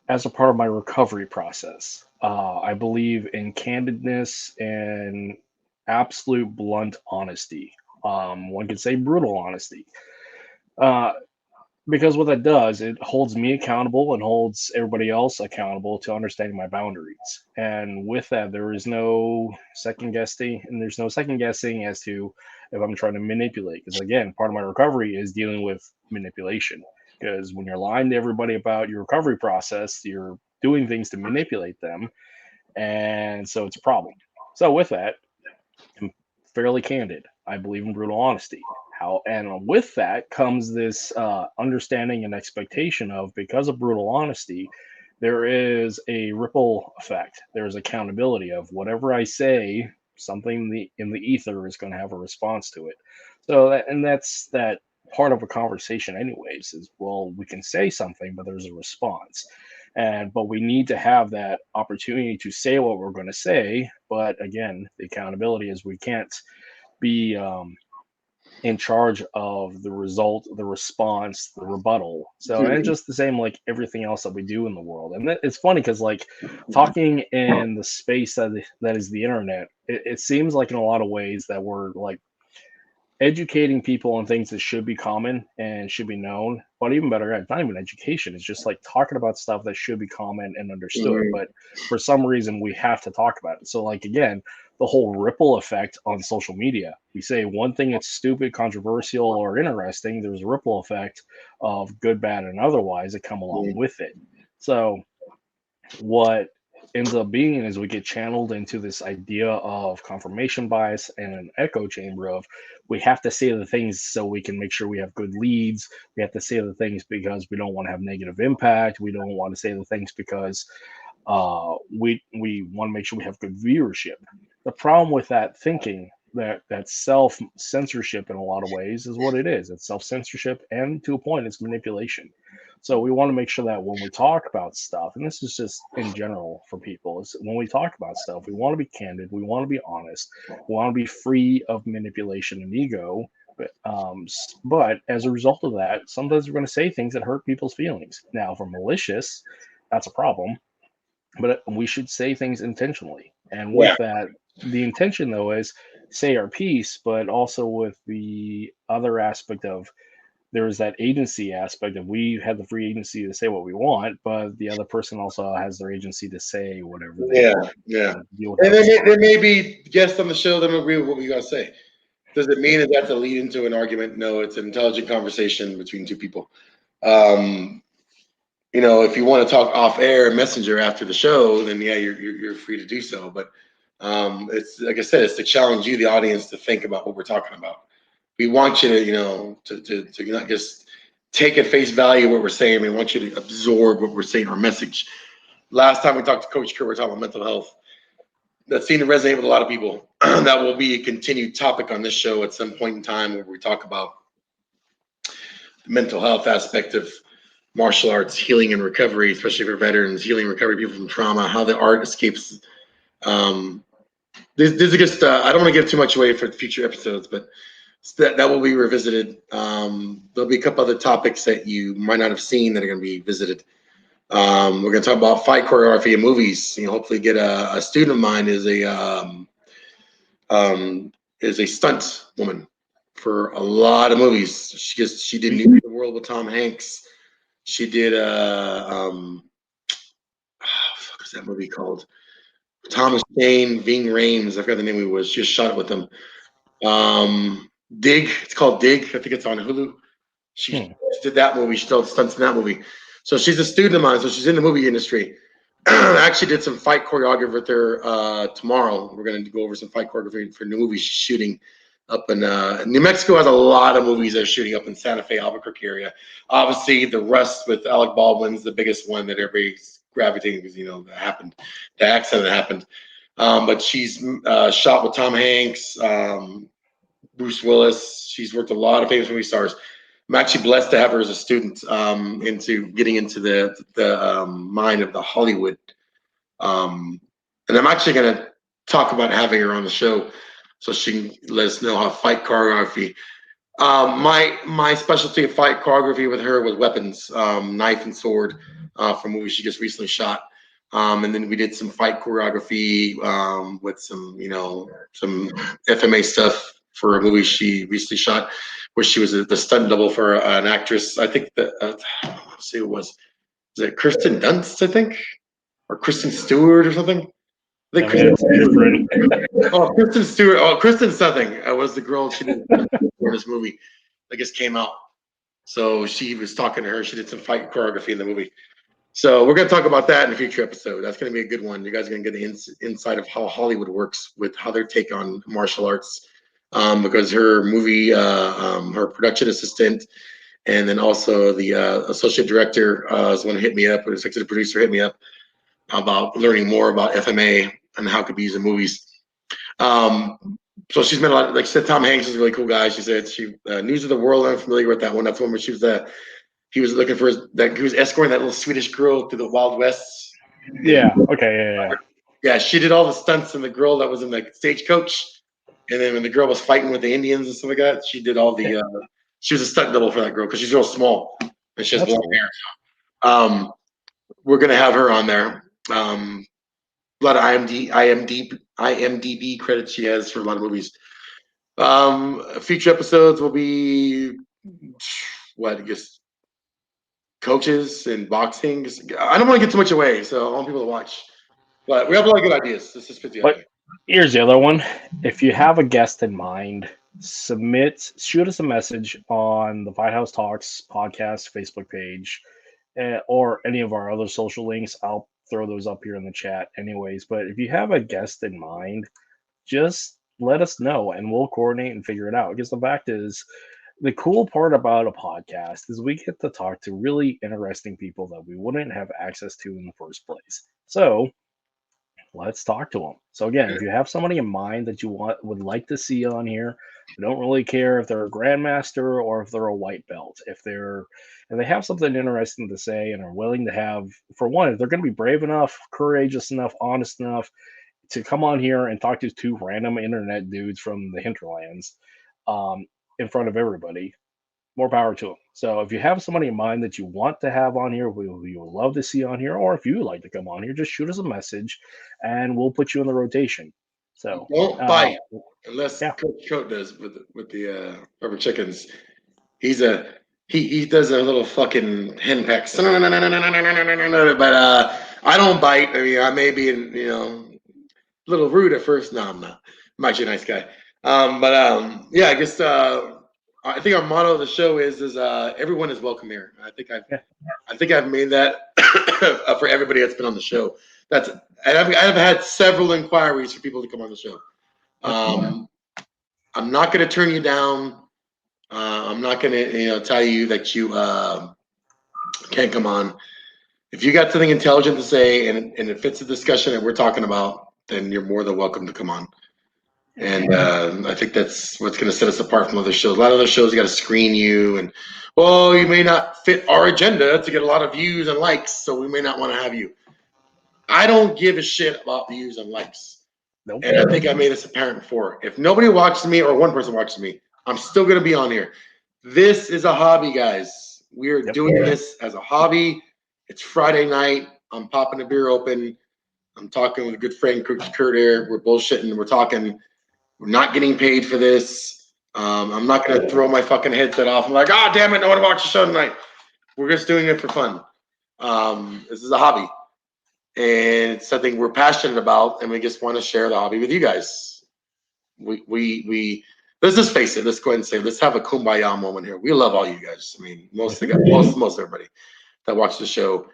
[SPEAKER 2] as a part of my recovery process, I believe in candidness and absolute blunt honesty. One could say brutal honesty. Because what that does, it holds me accountable and holds everybody else accountable to understanding my boundaries. And with that, there is no second guessing, and there's no second guessing as to if I'm trying to manipulate. Because again, part of my recovery is dealing with manipulation. Because when you're lying to everybody about your recovery process, you're doing things to manipulate them. And so it's a problem. So with that, I'm fairly candid. I believe in brutal honesty. And with that comes this understanding and expectation of, because of brutal honesty, there is a ripple effect. There's accountability of whatever I say, something in the ether is going to have a response to it. So that's that part of a conversation anyways, is, well, we can say something, but there's a response. But we need to have that opportunity to say what we're going to say. But again, the accountability is we can't be in charge of the result, the response, the rebuttal. So, and just the same like everything else that we do in the world. And it's funny because like talking in the space that is the internet, it seems like in a lot of ways that we're like educating people on things that should be common and should be known. But even better, it's not even education. It's just like talking about stuff that should be common and understood.
[SPEAKER 1] Mhm.
[SPEAKER 2] But for some reason, we have to talk about it. So, like, again, the whole ripple effect on social media. We say one thing it's stupid, controversial, or interesting. There's a ripple effect of good, bad, and otherwise that come along
[SPEAKER 1] Mhm.
[SPEAKER 2] with it. So, what ends up being is we get channeled into this idea of confirmation bias and an echo chamber of we have to say the things so we can make sure we have good leads. We have to say the things because we don't want to have negative impact. We don't want to say the things because we want to make sure we have good viewership. The problem with that thinking, that self censorship in a lot of ways, is what it is. It's self censorship, and to a point, it's manipulation. So we want to make sure that when we talk about stuff, and this is just in general for people, is when we talk about stuff, we want to be candid, we want to be honest, we want to be free of manipulation and ego. But as a result of that, sometimes we're going to say things that hurt people's feelings. Now, if we're malicious, that's a problem, but we should say things intentionally. And
[SPEAKER 1] Yeah.
[SPEAKER 2] with that, the intention though is say our piece, but also with the other aspect of there is that agency aspect of we have the free agency to say what we want, but the other person also has their agency to say whatever they
[SPEAKER 1] Yeah.
[SPEAKER 2] want
[SPEAKER 1] Yeah.
[SPEAKER 2] and deal with
[SPEAKER 1] And
[SPEAKER 2] that
[SPEAKER 1] there may
[SPEAKER 2] responsibility.
[SPEAKER 1] be guests on the show that don't agree with what we got to say. Does it mean that that's a lead into an argument? No, it's an intelligent conversation between two people. Um, if you want to talk off air messenger after the show, then yeah, you're free to do so. But it's like I said, it's to challenge you, the audience, to think about what we're talking about. We want you to, to not just take at face value what we're saying. We want you to absorb what we're saying, our message. Last time we talked to Coach Kerr, we were talking about mental health. That seemed to resonate with a lot of people. That will be a continued topic on this show at some point in time where we talk about the mental health aspect of martial arts healing and recovery, especially for veterans, healing and recovery people from trauma, how the art escapes. Um, this is just, I don't want to give too much away for future episodes, but that will be revisited. There'll be a couple other topics that you might not have seen that are going to be visited. We're going to talk about fight choreography in movies. Hopefully get a student of mine um, is a stunt woman for a lot of movies. She did News of the World with Tom Hanks. She did what's that movie called? Thomas Jane, Ving Rhames. I forgot the name it was. She just shot it with them. Dig. It's called Dig. I think it's on Hulu. She did that movie. She did stunts in that movie. So she's a student of mine. So she's in the movie industry. I actually did some fight choreography with her tomorrow. We're going to go over some fight choreography for new movies she's shooting up in New Mexico. Has a lot of movies that are shooting up in Santa Fe, Albuquerque area. Obviously, the Rust with Alec Baldwin's the biggest one that everybody's gravitating because that happened, the accident that happened. But she's shot with Tom Hanks, Bruce Willis. She's worked a lot of famous movie stars. I'm actually blessed to have her as a student into getting into the mind of the Hollywood. And I'm actually going to talk about having her on the show so she can let us know how to fight choreography. My specialty of fight choreography with her was weapons, knife and sword, from a movie she just recently shot. And then we did some fight choreography with some FMA stuff for a movie she recently shot, where she was the stunt double for an actress. I think that let's see who it was. Is it Kirsten Dunst? I think, or Kristen Stewart or something. I think
[SPEAKER 2] I mean, it's different.
[SPEAKER 1] Oh, Kristen Stewart. Oh, Kristen something. I was the girl she did for this movie that just came out. So she was talking to her. She did some fight choreography in the movie. So we're going to talk about that in a future episode. That's going to be a good one. You guys are going to get the insight of how Hollywood works with how their take on martial arts. Because her movie, her production assistant, and then also the associate director is one who hit me up, or the executive producer hit me up about learning more about FMA and how it could be used in movies. So she's met a lot. Like she said, Tom Hanks is a really cool guy. She said she News of the World. I'm familiar with that one. That's one where she was he was looking for he was escorting that little Swedish girl through the Wild West.
[SPEAKER 2] Yeah. Okay. Yeah.
[SPEAKER 1] Yeah, she did all the stunts and the girl that was in the stagecoach. And then when the girl was fighting with the Indians and stuff like that, she did all the. She was a stunt double for that girl because she's real small and she has
[SPEAKER 2] That's
[SPEAKER 1] blonde
[SPEAKER 2] cool.
[SPEAKER 1] hair. We're gonna have her on there. A lot of IMDb credits she has for a lot of movies. Future episodes will be I guess coaches and boxing. I don't want to get too much away, so I want people to watch. But we have a lot of good ideas. Let's just put it that
[SPEAKER 2] But
[SPEAKER 1] way.
[SPEAKER 2] here's the other one. If you have a guest in mind, shoot us a message on the Fight House Talks podcast Facebook page, or any of our other social links. I'll throw those up here in the chat anyways. But if you have a guest in mind, just let us know and we'll coordinate and figure it out. Because the fact is, the cool part about a podcast is we get to talk to really interesting people that we wouldn't have access to in the first place. So let's talk to them. So again, if you have somebody in mind that you would like to see on here, we don't really care if they're a grandmaster or if they're a white belt. If they have something interesting to say and are willing to have, for one, if they're going to be brave enough, courageous enough, honest enough to come on here and talk to two random internet dudes from the hinterlands, in front of everybody, more power to them. So if you have somebody in mind that you want to have on here, we would love to see on here, or if you would like to come on here, just shoot us a message and we'll put you in the rotation. So
[SPEAKER 1] don't bite unless
[SPEAKER 2] yeah.
[SPEAKER 1] Coach Coat does with the rubber chickens. He does a little fucking hen peck. But I don't bite. I mean, I may be a little rude at first. No, I'm not. I'm actually a nice guy. Yeah, I guess I think our motto of the show is everyone is welcome here. I think I've made that for everybody that's been on the show. I've had several inquiries for people to come on the show. I'm not going to turn you down. I'm not going to tell you that you can't come on. If you got something intelligent to say and it fits the discussion that we're talking about, then you're more than welcome to come on. And I think that's what's going to set us apart from other shows. A lot of other shows, you got to screen you, and you may not fit our agenda to get a lot of views and likes, so we may not want to have you. I don't give a shit about views and likes.
[SPEAKER 2] Nope.
[SPEAKER 1] And I think I made this apparent before. If nobody watches me or one person watches me, I'm still going to be on here. This is a hobby, guys. We are doing this as a hobby. It's Friday night. I'm popping a beer open. I'm talking with a good friend, Coach Kurt here. We're bullshitting. We're talking. We're not getting paid for this. I'm not going to throw my fucking headset off. I'm like, oh, damn it, I want to watch the show tonight. We're just doing it for fun. This is a hobby. And it's something we're passionate about, and we just want to share the hobby with you guys. We let's just face it. Let's go ahead and say, let's have a kumbaya moment here. We love all you guys. I mean, most everybody that watches the show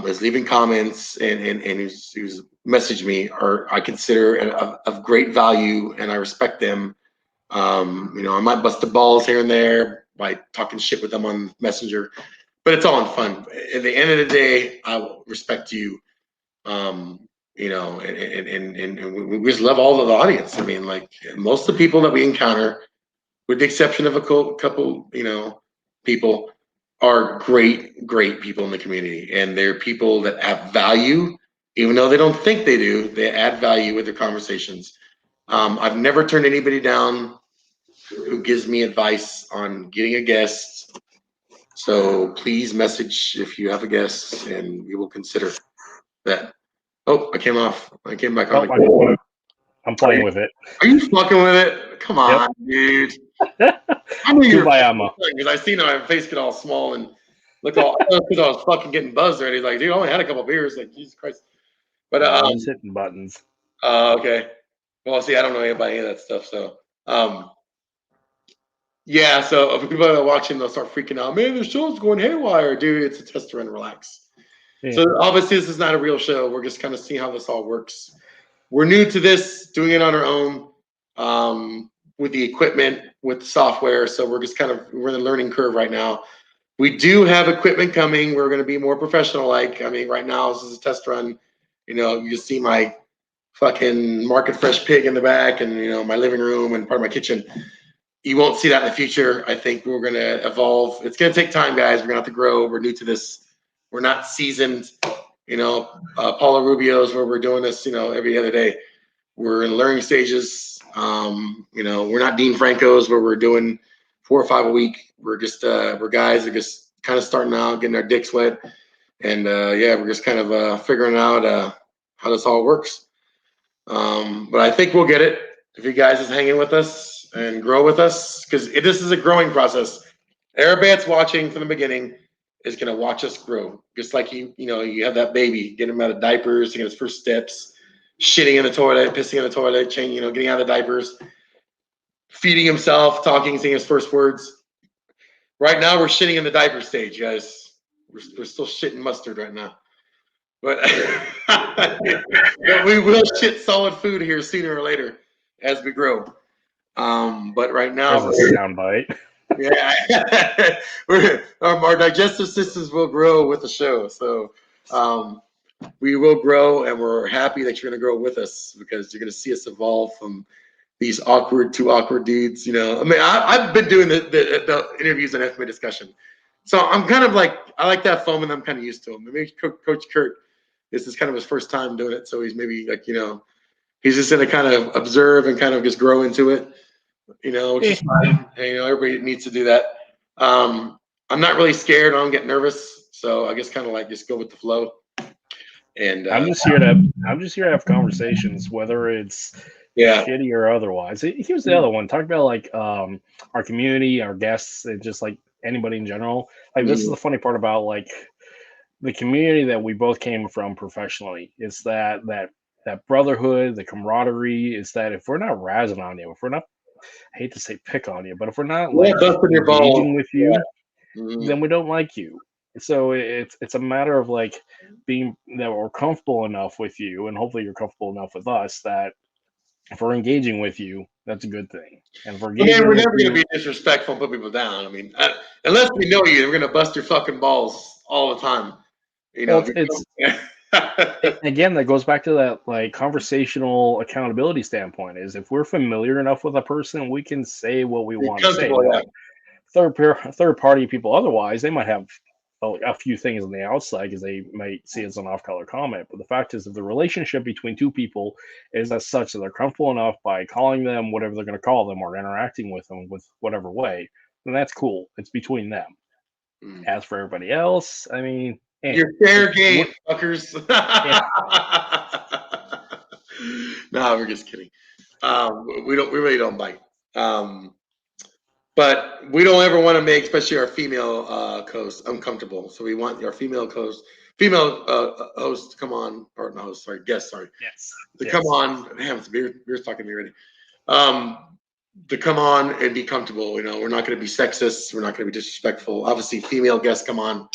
[SPEAKER 1] is leaving comments and who's messaged me, or I consider of great value, and I respect them. I might bust the balls here and there by talking shit with them on Messenger, but it's all in fun. At the end of the day, I will respect you. And we just love all of the audience. I mean, like most of the people that we encounter, with the exception of a couple, people, are great people in the community, and they're people that add value, even though they don't think they do. They add value with their conversations. I've never turned anybody down who gives me advice on getting a guest. So please message if you have a guest, and we will consider that. Oh, I came back on.
[SPEAKER 2] I'm playing with it.
[SPEAKER 1] Are you fucking with it? Come on, dude. I knew you were because I seen my face get all small and look all because I was fucking getting buzzed already. Like, dude, I only had a couple beers. Like, Jesus Christ. But
[SPEAKER 2] I'm just hitting buttons.
[SPEAKER 1] Okay. Well, see, I don't know about any of that stuff. So yeah. So if people are watching, they'll start freaking out. Man, the show's going haywire, dude. It's a test run. Relax. Yeah. So obviously, this is not a real show. We're just kind of seeing how this all works. We're new to this, doing it on our own. With the equipment, with the software. So we're in the learning curve right now. We do have equipment coming. We're going to be more professional-like. I mean, right now, this is a test run. You just see my fucking Market Fresh pig in the back and, my living room and part of my kitchen. You won't see that in the future. I think we're going to evolve. It's going to take time, guys. We're going to have to grow. We're new to this. We're not seasoned. Paula Rubio's where we're doing this, every other day. We're in learning stages. We're not Dean Franco's where we're doing 4 or 5 a week. We're just we're guys that are just kind of starting out, getting our dicks wet, and we're just kind of figuring out how this all works. But I think we'll get it if you guys is hanging with us. and grow with us because this is a growing process. Everybody that's watching from the beginning is going to watch us grow. Just like you have that baby, get him out of diapers, taking his first steps, shitting in the toilet, pissing in the toilet, getting out of the diapers, feeding himself, talking, saying his first words. Right now, we're shitting in the diaper stage, guys. We're still shitting mustard right now. But, but we will shit solid food here sooner or later as we grow. But right now,
[SPEAKER 2] There's a soundbite.
[SPEAKER 1] yeah, our digestive systems will grow with the show. So we will grow, and we're happy that you're going to grow with us because you're going to see us evolve from these awkward dudes. I mean, I've been doing the interviews and FMA discussion, so I'm kind of like I like that foam, and I'm kind of used to him. Maybe Coach Kurt, this is kind of his first time doing it, so he's maybe like he's just going to kind of observe and kind of just grow into it. Which is fine. Everybody needs to do that. I'm not really scared. I don't get nervous, so I guess kind of like just go with the flow. And
[SPEAKER 2] I'm just here to have conversations, whether it's shitty or otherwise. Here's the other one. Talk about like our community, our guests, and just like anybody in general. Like this is the funny part about like the community that we both came from professionally. Is that brotherhood, the camaraderie. Is that if we're not razzing on you, if we're not, I hate to say pick on you, but if we're not like engaging with you, then we don't like you. So it's a matter of like being that we're comfortable enough with you, and hopefully you're comfortable enough with us that if we're engaging with you, that's a good thing. And if we're
[SPEAKER 1] we're never going to be disrespectful and put people down. I mean, unless we know you, we're going to bust your fucking balls all the time.
[SPEAKER 2] It's again, that goes back to that like conversational accountability standpoint. Is if we're familiar enough with a person, we can say what we want to say. Third party people, otherwise, they might have a few things on the outside because they might see it as an off-color comment. But the fact is, if the relationship between two people is as such that they're comfortable enough by calling them whatever they're going to call them or interacting with them with whatever way, then that's cool. It's between them. As for everybody else, I mean,
[SPEAKER 1] you're fair game, fuckers. No, we're just kidding. We really don't bite. But we don't ever want to make, especially our female hosts, uncomfortable. So we want our female host to come on, or no, sorry, guest, sorry, to come on. Damn, beer's talking to me already. To come on and be comfortable. We're not going to be sexist. We're not going to be disrespectful. Obviously, female guests come on.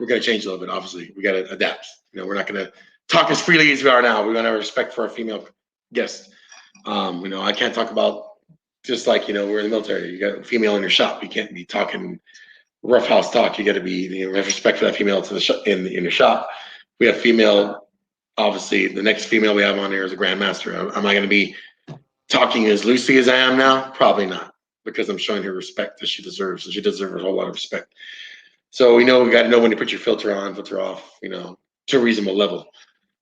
[SPEAKER 1] We're going to change a little bit. Obviously, we got to adapt. We're not going to talk as freely as we are now. We're going to have respect for our female guests. I can't talk about. Just like, we're in the military, you got a female in your shop. You can't be talking rough house talk. You got to be, have respect for that female to the in your shop. We have female, obviously, the next female we have on here is a grandmaster. Am I going to be talking as loosely as I am now? Probably not, because I'm showing her respect that she deserves. And she deserves a whole lot of respect. So we got to know when to put your filter on, filter off, to a reasonable level.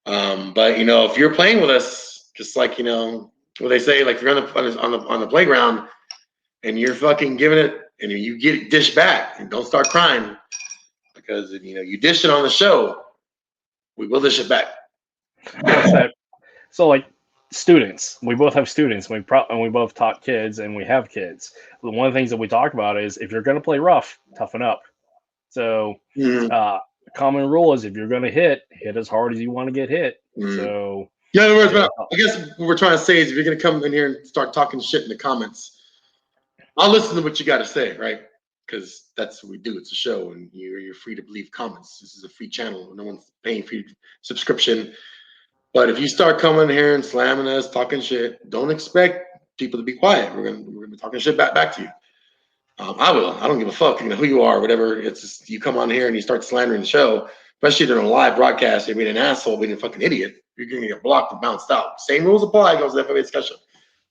[SPEAKER 1] But, if you're playing with us, just like, what they say, like if you're on the playground and you're fucking giving it and you get it dished back and don't start crying because you dish it on the show, we will dish it back.
[SPEAKER 2] So like students, we both have students. We both taught kids and we have kids. But one of the things that we talk about is if you're going to play rough, toughen up. So common rule is if you're going to hit as hard as you want to get hit. So.
[SPEAKER 1] In other words, I guess what we're trying to say is if you're going to come in here and start talking shit in the comments, I'll listen to what you got to say, right? Because that's what we do. It's a show, and you're free to leave comments. This is a free channel. No one's paying for your subscription. But if you start coming here and slamming us, talking shit, don't expect people to be quiet. We're gonna be talking shit back to you. I will. I don't give a fuck. Who you are, whatever. It's just you come on here and you start slandering the show, especially during a live broadcast. You're being an asshole, being a fucking idiot. You're going to get blocked and bounced out. Same rules apply. Goes to the FMA discussion.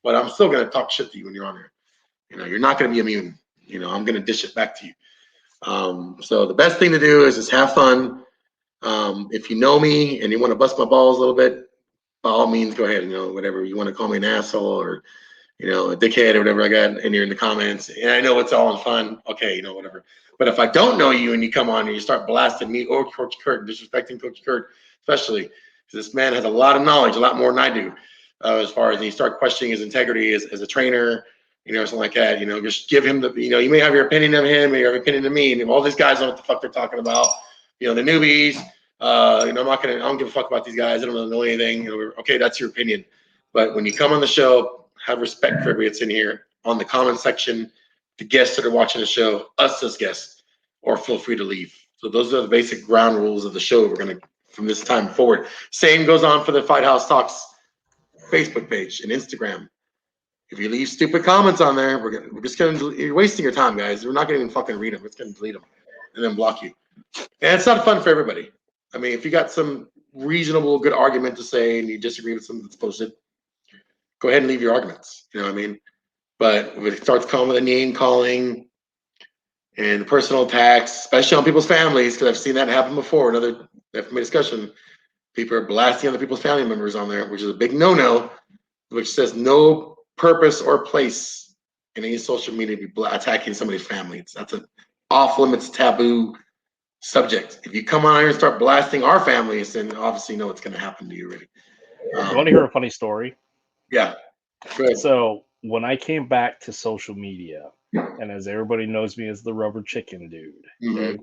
[SPEAKER 1] But I'm still going to talk shit to you when you're on here. You're not going to be immune. I'm going to dish it back to you. So the best thing to do is just have fun. If you know me and you want to bust my balls a little bit, by all means, go ahead. Whatever you want to call me an asshole or, a dickhead or whatever I got in here in the comments. And I know it's all in fun. Okay, whatever. But if I don't know you and you come on and you start blasting me or Coach Kurt, disrespecting Coach Kurt, especially, this man has a lot of knowledge, a lot more than I do. as far as you start questioning his integrity as a trainer, something like that. Just give him you may have your opinion of him, or your opinion of me, and all these guys know what the fuck they're talking about. The newbies. I don't give a fuck about these guys. I don't know anything. Okay, that's your opinion. But when you come on the show, have respect for everybody that's in here on the comment section, the guests that are watching the show, us as guests, or feel free to leave. So those are the basic ground rules of the show. We're going to, from this time forward. Same goes on for the Fight House Talks Facebook page and Instagram. If you leave stupid comments on there, you're wasting your time, guys. We're not going to even fucking read them. It's going to delete them and then block you. And it's not fun for everybody. I mean, if you got some reasonable, good argument to say and you disagree with something that's posted, go ahead and leave your arguments. You know what I mean? But if it starts calling with a name calling and personal attacks, especially on people's families, because I've seen that happen before. Another FMA discussion, people are blasting other people's family members on there, which is a big no-no, which says no purpose or place in any social media to be attacking somebody's family. That's an off-limits taboo subject. If you come on here and start blasting our families, then obviously you know what's going to happen to you already.
[SPEAKER 2] You want to hear a funny story?
[SPEAKER 1] Yeah. Go ahead.
[SPEAKER 2] So when I came back to social media, and as everybody knows me as the rubber chicken dude, okay,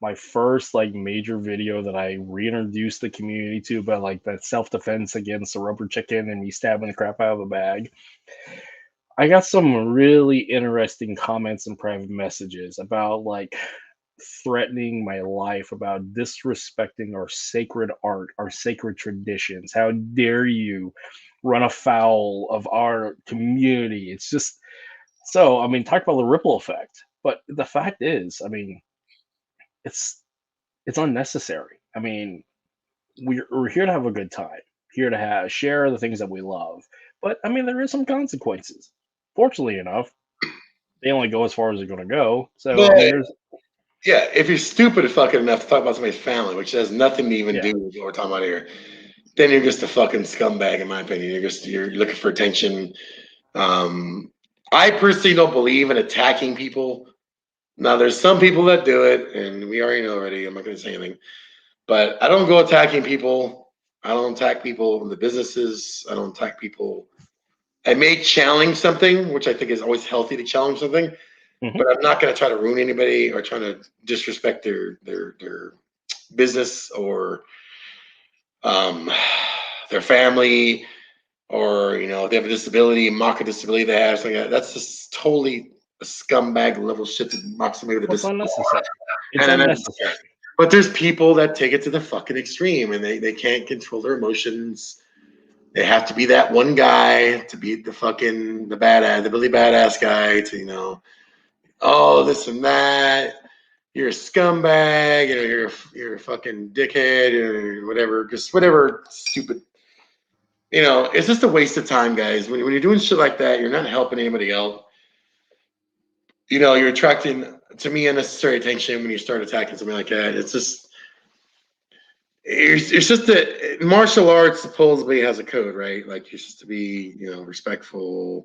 [SPEAKER 2] my first major video that I reintroduced the community to about that self-defense against the rubber chicken and me stabbing the crap out of the bag, I got some really interesting comments and private messages about threatening my life, about disrespecting our sacred art, our sacred traditions. How dare you run afoul of our community? It's just so, I mean, talk about the ripple effect. But the fact is, I mean, it's unnecessary. I mean, we're here to have a good time, here to share the things that we love. But I mean, there is some consequences. Fortunately enough, they only go as far as they're going to go. So I mean, there's
[SPEAKER 1] if you're stupid fucking enough to talk about somebody's family, which has nothing to even do with what we're talking about here, then you're just a fucking scumbag, in my opinion. You're looking for attention. I personally don't believe in attacking people. Now, there's some people that do it, and we already know already. I'm not going to say anything, but I don't go attacking people. I don't attack people in the businesses. I don't attack people. I may challenge something, which I think is always healthy to challenge something, but I'm not going to try to ruin anybody or trying to disrespect their business or their family, or if they have a disability, mock a disability they have. Something like that. That's just totally a scumbag level shit to mock somebody with a disability.
[SPEAKER 2] It's unnecessary. It's unnecessary.
[SPEAKER 1] But there's people that take it to the fucking extreme, and they can't control their emotions. They have to be that one guy to be the badass, the Billy Badass guy to oh, this and that. You're a scumbag, you're a fucking dickhead, or whatever. Just whatever stupid. It's just a waste of time, guys. When you're doing shit like that, you're not helping anybody else. You're attracting, to me, unnecessary attention when you start attacking something like that. It's just that martial arts supposedly has a code, right? Like you're supposed to be, respectful,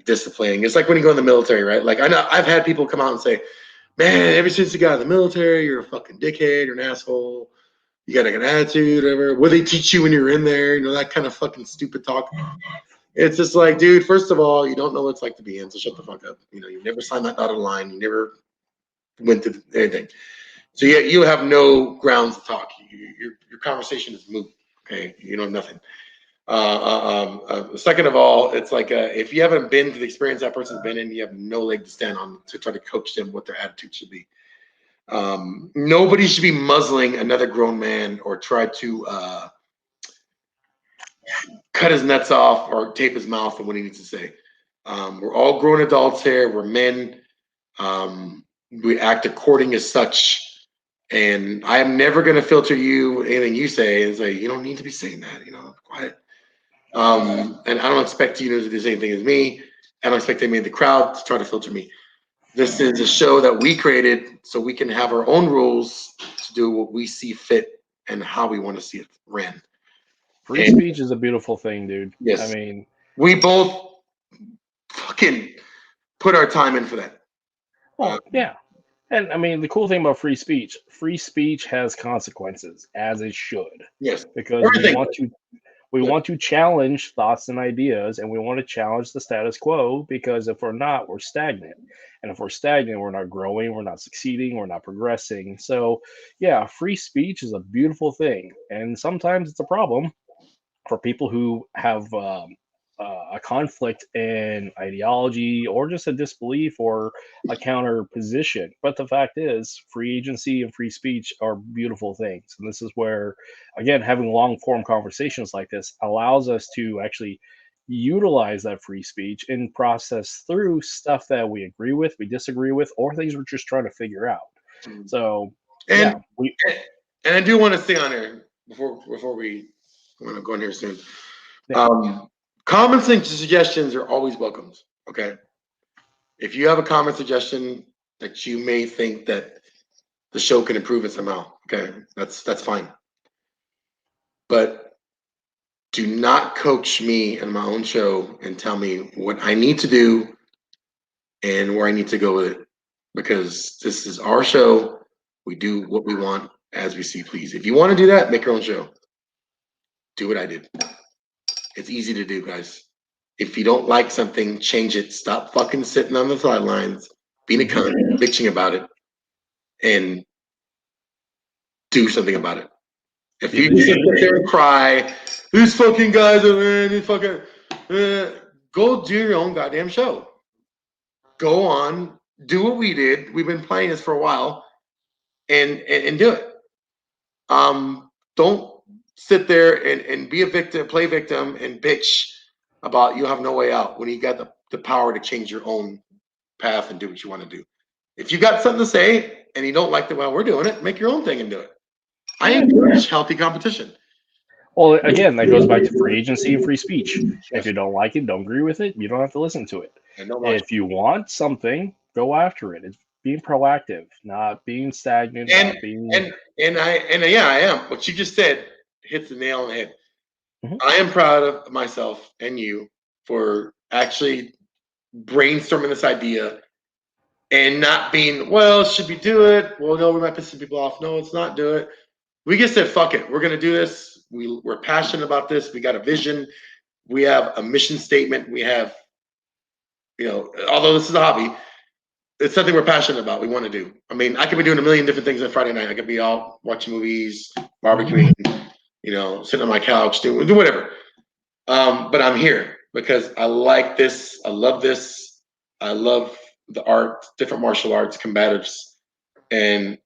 [SPEAKER 1] disciplining. It's like when you go in the military, right? Like I know I've had people come out and say, "Man, ever since you got in the military, you're a fucking dickhead, you're an asshole, you got an attitude, whatever. What they teach you when you're in there, that kind of fucking stupid talk." It's just like, dude, first of all, you don't know what it's like to be in, so shut the fuck up. You never signed that dotted line, you never went to anything. So you have no grounds to talk. Your conversation is moot. Okay, you know nothing. Second of all, it's like if you haven't been to the experience that person's been in, you have no leg to stand on to try to coach them what their attitude should be. Nobody should be muzzling another grown man or try to cut his nuts off or tape his mouth for what he needs to say. We're all grown adults here. We're men. We act according as such. And I am never going to filter anything you say and say, you don't need to be saying that, quiet. And I don't expect you to do the same thing as me. I don't expect any of the crowd to try to filter me. This is a show that we created so we can have our own rules to do what we see fit and how we want to see it ran.
[SPEAKER 2] Free speech is a beautiful thing, dude.
[SPEAKER 1] Yes.
[SPEAKER 2] I mean,
[SPEAKER 1] we both fucking put our time in for that.
[SPEAKER 2] Well, yeah. And I mean, the cool thing about free speech has consequences, as it should.
[SPEAKER 1] Yes.
[SPEAKER 2] Because We
[SPEAKER 1] Yeah.
[SPEAKER 2] want to challenge thoughts and ideas, and we want to challenge the status quo, because if we're not, we're stagnant. And if we're stagnant, we're not growing, we're not succeeding, we're not progressing. So, yeah, free speech is a beautiful thing. And sometimes it's a problem for people who have a conflict in ideology, or just a disbelief, or a counter position. But the fact is, free agency and free speech are beautiful things. And this is where, again, having long form conversations like this allows us to actually utilize that free speech and process through stuff that we agree with, we disagree with, or things we're just trying to figure out. So, yeah,
[SPEAKER 1] And and I do want to say on there before we want to go in here soon.
[SPEAKER 2] yeah.
[SPEAKER 1] Comments and suggestions are always welcomed. Okay. If you have a comment suggestion that you may think that the show can improve it somehow, okay, that's fine. But do not coach me in my own show and tell me what I need to do and where I need to go with it, because this is our show. We do what we want as we see please. If you want to do that, make your own show. Do what I did. It's easy to do, guys. If you don't like something, change it. Stop fucking sitting on the sidelines, being a cunt, bitching about it, and do something about it. If you just sit there and cry, these fucking guys are these fucking, go do your own goddamn show. Go on, do what we did. We've been playing this for a while, and do it. Don't sit there and be a victim, play victim, and bitch about you have no way out when you got the power to change your own path and do what you want to do. If you got something to say and you don't like the way we're doing it, make your own thing and do it. I encourage healthy competition.
[SPEAKER 2] Well, again, that goes back to free agency and free speech. If
[SPEAKER 1] Yes.
[SPEAKER 2] you don't like it, don't agree with it, you don't have to listen to it.
[SPEAKER 1] And don't watch.
[SPEAKER 2] If you want something, go after it. It's being proactive, not being stagnant,
[SPEAKER 1] And
[SPEAKER 2] not being.
[SPEAKER 1] and yeah, I am. What you just said hits the nail on the head.
[SPEAKER 2] Mhm.
[SPEAKER 1] I am proud of myself and you for actually brainstorming this idea and not being, well, should we do it? Well, no, we might piss some people off. No, let's not do it. We just said, fuck it. We're going to do this. We're passionate about this. We got a vision. We have a mission statement. We have, although this is a hobby, it's something we're passionate about. We want to do. I mean, I could be doing a million different things on Friday night. I could be out watching movies, barbecuing, sitting on my couch, doing whatever. But I'm here because I like this. I love this. I love the art, different martial arts, combatives, and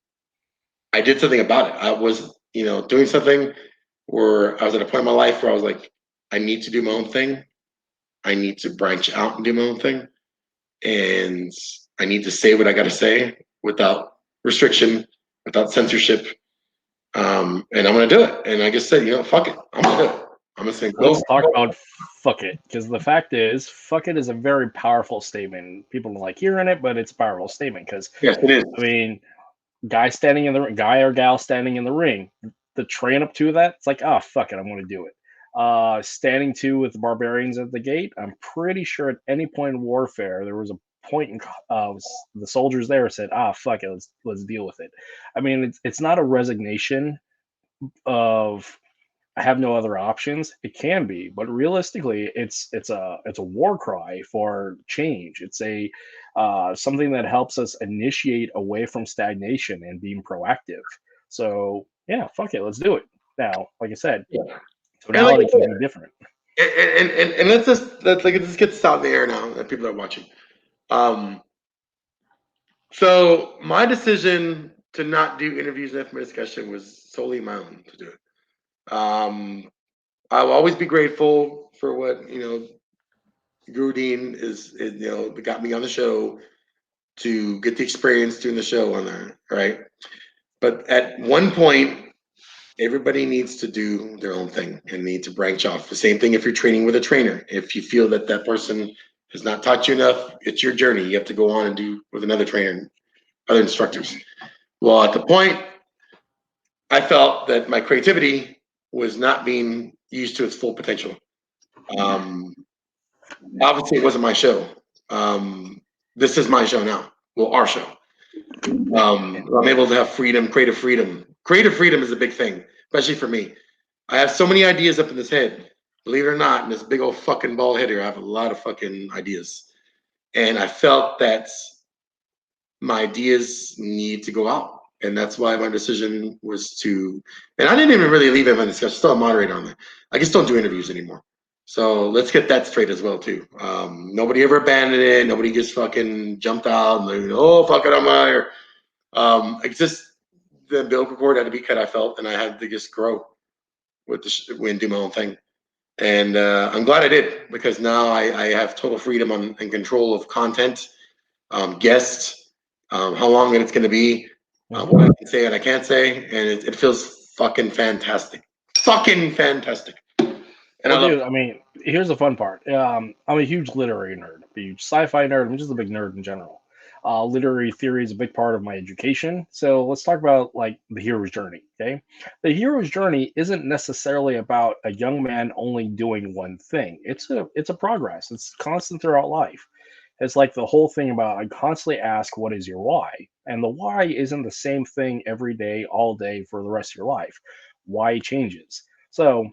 [SPEAKER 1] I did something about it. I was, doing something where I was at a point in my life where I was like, I need to do my own thing. I need to branch out and do my own thing. And I need to say what I got to say without restriction, without censorship. And I'm going to do it. And I just said, fuck it. I'm going to do it. I'm going to say, go.
[SPEAKER 2] Let's talk about fuck it, because the fact is, fuck it is a very powerful statement. People don't like hearing it, but it's a powerful statement because,
[SPEAKER 1] Yes, it is.
[SPEAKER 2] I mean, guy or gal standing in the ring, the train up to that, it's like, oh, fuck it, I'm going to do it. Standing to with the barbarians at the gate, I'm pretty sure at any point in warfare, there was a point in the soldiers there said, fuck it, let's deal with it. I mean, it's not a resignation of I have no other options. It can be, but realistically, it's a war cry for change. It's a something that helps us initiate away from stagnation and being proactive. So yeah, fuck it, let's do it. Now, like I said,
[SPEAKER 1] Yeah.
[SPEAKER 2] tonality can be different.
[SPEAKER 1] And let's get this out in the air now that people are watching. So my decision to not do interviews and information discussion was solely my own to do it. I'll always be grateful for what Guro Dean is got me on the show to get the experience doing the show on there, right? But at one point, everybody needs to do their own thing and need to branch off. The same thing if you're training with a trainer. If you feel that person has not taught you enough, it's your journey. You have to go on and do with another trainer, other instructors. Well, at the point, I felt that my creativity was not being used to its full potential. Obviously, it wasn't my show. This is my show now. Well, our show. I'm able to have freedom, creative freedom. Creative freedom is a big thing, especially for me. I have so many ideas up in this head, Believe it or not, in this big old fucking bald head here, I have a lot of fucking ideas. And I felt that my ideas need to go out. And that's why my decision was to, and I didn't even really leave him on this. I still a moderator on there. I just don't do interviews anymore. So let's get that straight as well too. Nobody ever abandoned it. Nobody just fucking jumped out and like, oh fuck it, I'm out here. It's just the umbilical cord had to be cut. I felt, and I had to just grow with the and do my own thing. And I'm glad I did because now I have total freedom and control of content, guests, how long it's going to be, what I can say and I can't say, and it feels fucking fantastic. Fucking fantastic. And
[SPEAKER 2] Well,
[SPEAKER 1] I love
[SPEAKER 2] dude, I mean, here's the fun part. I'm a huge literary nerd, a huge sci-fi nerd. I'm just a big nerd in general. Literary theory is a big part of my education. So let's talk about like the hero's journey. Okay, the hero's journey isn't necessarily about a young man only doing one thing. It's a progress. It's constant throughout life. It's like the whole thing about I constantly ask, what is your why? And the why isn't the same thing every day, all day for the rest of your life. Why changes. So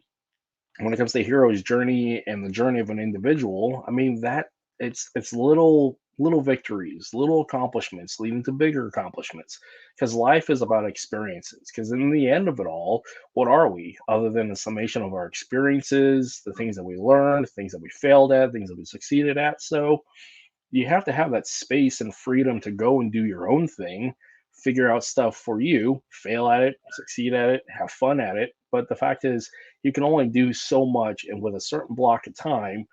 [SPEAKER 2] when it comes to hero's journey and the journey of an individual, I mean that it's little victories, little accomplishments leading to bigger accomplishments. Because life is about experiences. Because in the end of it all, what are we other than the summation of our experiences, the things that we learned, things that we failed at, things that we succeeded at? So you have to have that space and freedom to go and do your own thing, figure out stuff for you, fail at it, succeed at it, have fun at it. But the fact is, you can only do so much and with a certain block of time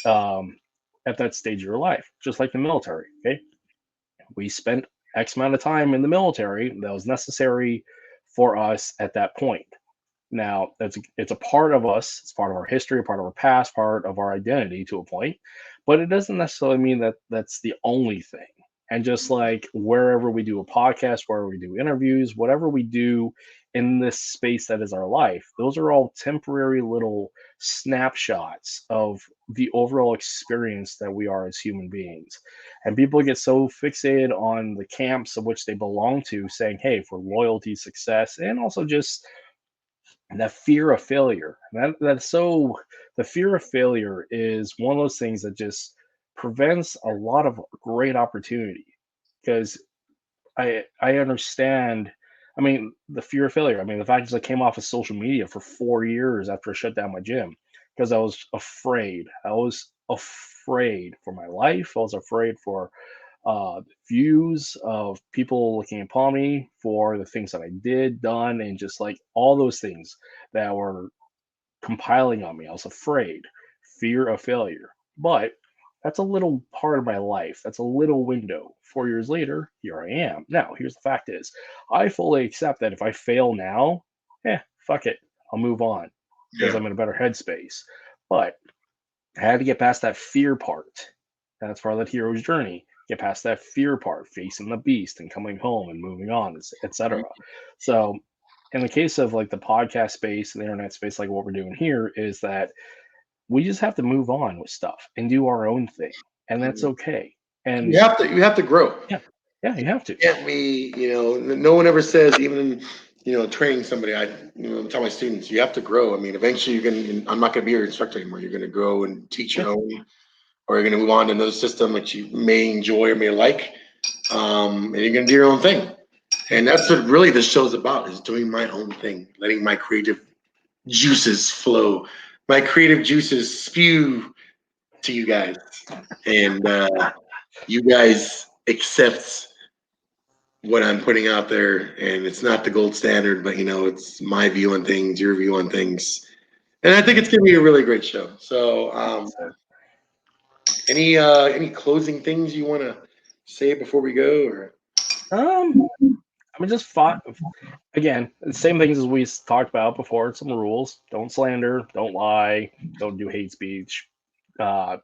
[SPEAKER 2] um, at that stage of your life, just like the military. Okay. We spent X amount of time in the military that was necessary for us at that point. Now, it's a part of us. It's part of our history, part of our past, part of our identity to a point, but it doesn't necessarily mean that that's the only thing. And just like wherever we do a podcast, wherever we do interviews, whatever we do in this space that is our life, those are all temporary little snapshots of the overall experience that we are as human beings. And people get so fixated on the camps of which they belong to, saying, hey, for loyalty, success, and also just that fear of failure. That's so the fear of failure is one of those things that just prevents a lot of great opportunity because I understand. I mean, the fear of failure. I mean, the fact is, I came off of social media for 4 years after I shut down my gym because I was afraid. I was afraid for my life. I was afraid for views of people looking upon me for the things that I did, done, and just like all those things that were compiling on me. I was afraid, fear of failure. But that's a little part of my life. That's a little window. 4 years later, here I am. Now, here's the fact is, I fully accept that if I fail now, fuck it. I'll move on because
[SPEAKER 1] yeah.
[SPEAKER 2] I'm in a better headspace. But I had to get past that fear part. That's part of that hero's journey. Get past that fear part, facing the beast and coming home and moving on, etc. So, in the case of like the podcast space and the internet space, like what we're doing here, is that we just have to move on with stuff and do our own thing, and that's okay. And
[SPEAKER 1] You have to grow.
[SPEAKER 2] yeah, yeah, you have to.
[SPEAKER 1] Can't be, no one ever says, even, training somebody, tell my students, you have to grow. I mean, eventually I'm not going to be your instructor anymore. You're going to grow and teach
[SPEAKER 2] Yeah,
[SPEAKER 1] your own, or you're going to move on to another system that you may enjoy or may like. And you're going to do your own thing. And that's what really this show's about, is doing my own thing, letting my creative juices flow, my creative juices spew to you guys. And you guys accept what I'm putting out there, and it's not the gold standard, but it's my view on things, your view on things, and I think it's gonna be a really great show. So, any closing things you want to say before we go, or
[SPEAKER 2] um, I mean, just fought again. The same things as we talked about before. Some rules: don't slander, don't lie, don't do hate speech, uh,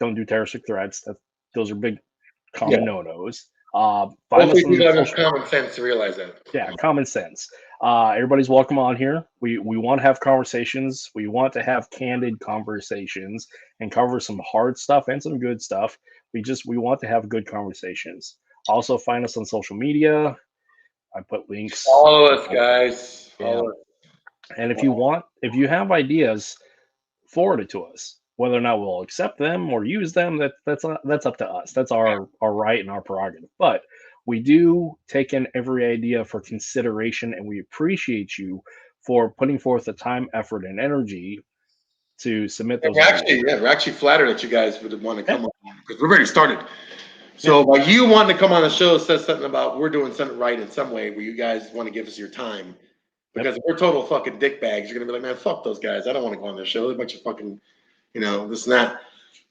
[SPEAKER 2] don't do terroristic threats. Those are big
[SPEAKER 1] yeah?
[SPEAKER 2] common no-nos. Find
[SPEAKER 1] Hopefully,
[SPEAKER 2] us
[SPEAKER 1] people
[SPEAKER 2] on
[SPEAKER 1] have enough
[SPEAKER 2] social.
[SPEAKER 1] common sense to realize that.
[SPEAKER 2] Yeah, common sense. Everybody's welcome on here. We want to have conversations. We want to have candid conversations and cover some hard stuff and some good stuff. We want to have good conversations. Also, find us on social media. I put links.
[SPEAKER 1] Follow
[SPEAKER 2] To
[SPEAKER 1] us, guys.
[SPEAKER 2] yeah.
[SPEAKER 1] Follow us.
[SPEAKER 2] And if you have ideas, forwarded to us. Whether or not we'll accept them or use them, that's up to us. That's our right and our prerogative. But we do take in every idea for consideration, and we appreciate you for putting forth the time, effort, and energy to submit
[SPEAKER 1] And
[SPEAKER 2] those ideas.
[SPEAKER 1] we're actually flattered that you guys would want to
[SPEAKER 2] Yeah,
[SPEAKER 1] come on because we're already started.
[SPEAKER 2] yeah,
[SPEAKER 1] So by you wanting to come on the show says something about we're doing something right in some way where you guys want to give us your time.
[SPEAKER 2] yep.
[SPEAKER 1] Because if we're total fucking dick bags, you're gonna be like, man, fuck those guys. I don't want to go on their show. They're a bunch of fucking, this and that.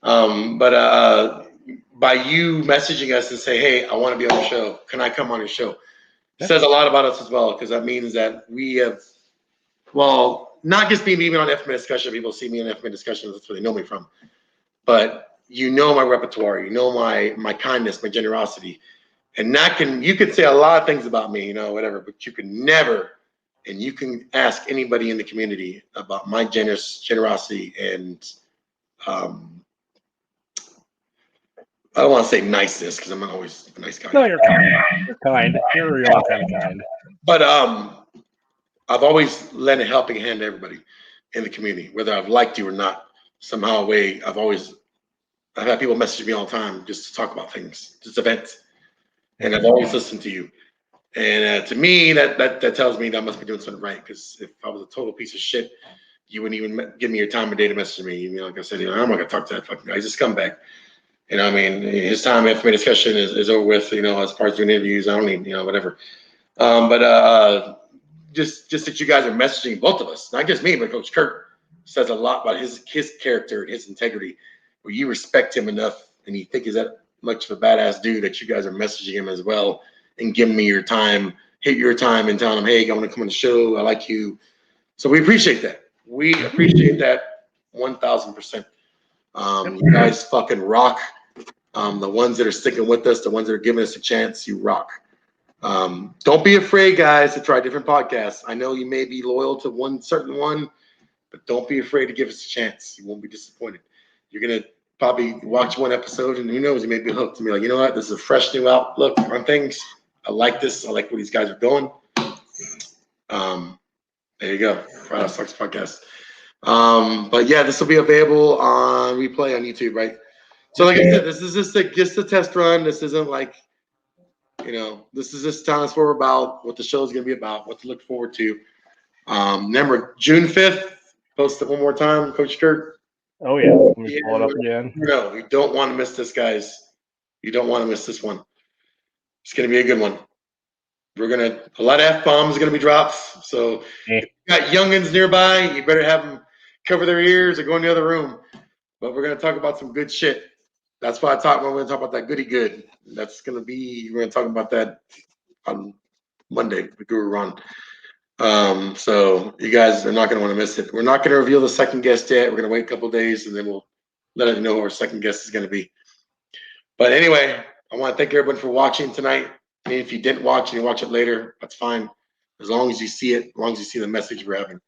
[SPEAKER 1] But by you messaging us and say, hey, I want to be on the show. Can I come on your show?
[SPEAKER 2] Yeah.
[SPEAKER 1] Says a lot about us as well, because that means that we have, well, not just being even on FMA discussion. People see me on FMA discussions. That's where they know me from. But you know my repertoire. You know my kindness, my generosity. And you could say a lot of things about me, whatever, but you can never, and you can ask anybody in the community about my generosity and I don't want to say niceness because I'm not always a nice guy.
[SPEAKER 2] No, you're kind. You're kind. You're your own kind of kind.
[SPEAKER 1] But I've always lent a helping hand to everybody in the community, whether I've liked you or not. Somehow, way I've had people message me all the time just to talk about things, just events, and I've always listened to you. And to me, that tells me that I must be doing something right. Because if I was a total piece of shit, you wouldn't even give me your time of day to message me. Like I said, I'm not gonna talk to that fucking guy. He's a scumbag. I mean, his time after my discussion is over with. As far as doing interviews, I don't need, whatever. But just that you guys are messaging both of us, not just me, but Coach Kurt says a lot about his character and his integrity. Where you respect him enough, and you think he's that much of a badass dude that you guys are messaging him as well and giving me your time, hit your time, and telling him, hey, I want to come on the show. I like you. So we appreciate that. We appreciate that 1,000%. You guys fucking rock. The ones that are sticking with us, the ones that are giving us a chance, you rock. Don't be afraid, guys, to try different podcasts. I know you may be loyal to one certain one, but don't be afraid to give us a chance. You won't be disappointed. You're going to probably watch one episode, and who knows, you may be hooked to me. Like, you know what? This is a fresh new outlook on things. I like this. I like where these guys are going. There you go. TheFightHouse Talks Podcast. But yeah, this will be available on replay on YouTube, right? So like I said, this is just a test run. This isn't like, this is just telling us what we're about, what the show is going to be about, what to look forward to. Remember, June 5th, post it one more time, Coach Kurt.
[SPEAKER 2] Oh, yeah. Let me pull it up again.
[SPEAKER 1] No, you don't want to miss this, guys. You don't want to miss this one. It's going to be a good one. A lot of F-bombs are going to be dropped. So if you got youngins nearby, you better have them cover their ears or go in the other room. But we're going to talk about some good shit. That's why we're going to talk about that goody good. We're going to talk about that on Monday with Guro Ron. So you guys are not going to want to miss it. We're not going to reveal the second guest yet. We're going to wait a couple of days, and then we'll let you know who our second guest is going to be. But anyway, I want to thank everyone for watching tonight. I mean, if you didn't watch and you watch it later, that's fine. As long as you see it, as long as you see the message we're having.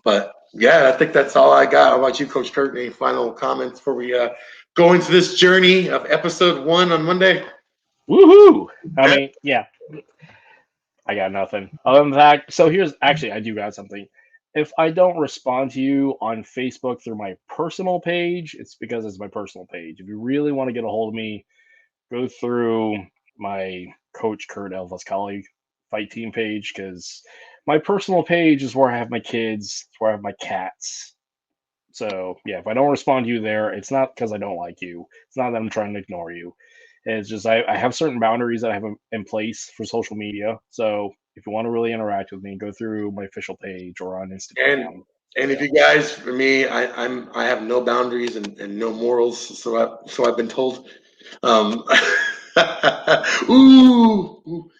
[SPEAKER 1] But yeah, I think that's all I got. How about you, Coach Kurt? Any final comments before we go into this journey of episode 1 on Monday?
[SPEAKER 2] Woohoo! I mean, yeah. I got nothing. Other than that, so I do got something. If I don't respond to you on Facebook through my personal page, it's because it's my personal page. If you really want to get a hold of me, go through my Coach Kurt Elvis colleague fight team page, because my personal page is where I have my kids, it's where I have my cats. So yeah, if I don't respond to you there, it's not because I don't like you. It's not that I'm trying to ignore you. It's just I have certain boundaries that I have in place for social media. So if you want to really interact with me, go through my official page or on Instagram.
[SPEAKER 1] And if you guys, for me, I have no boundaries and no morals. So I've been told. Ooh.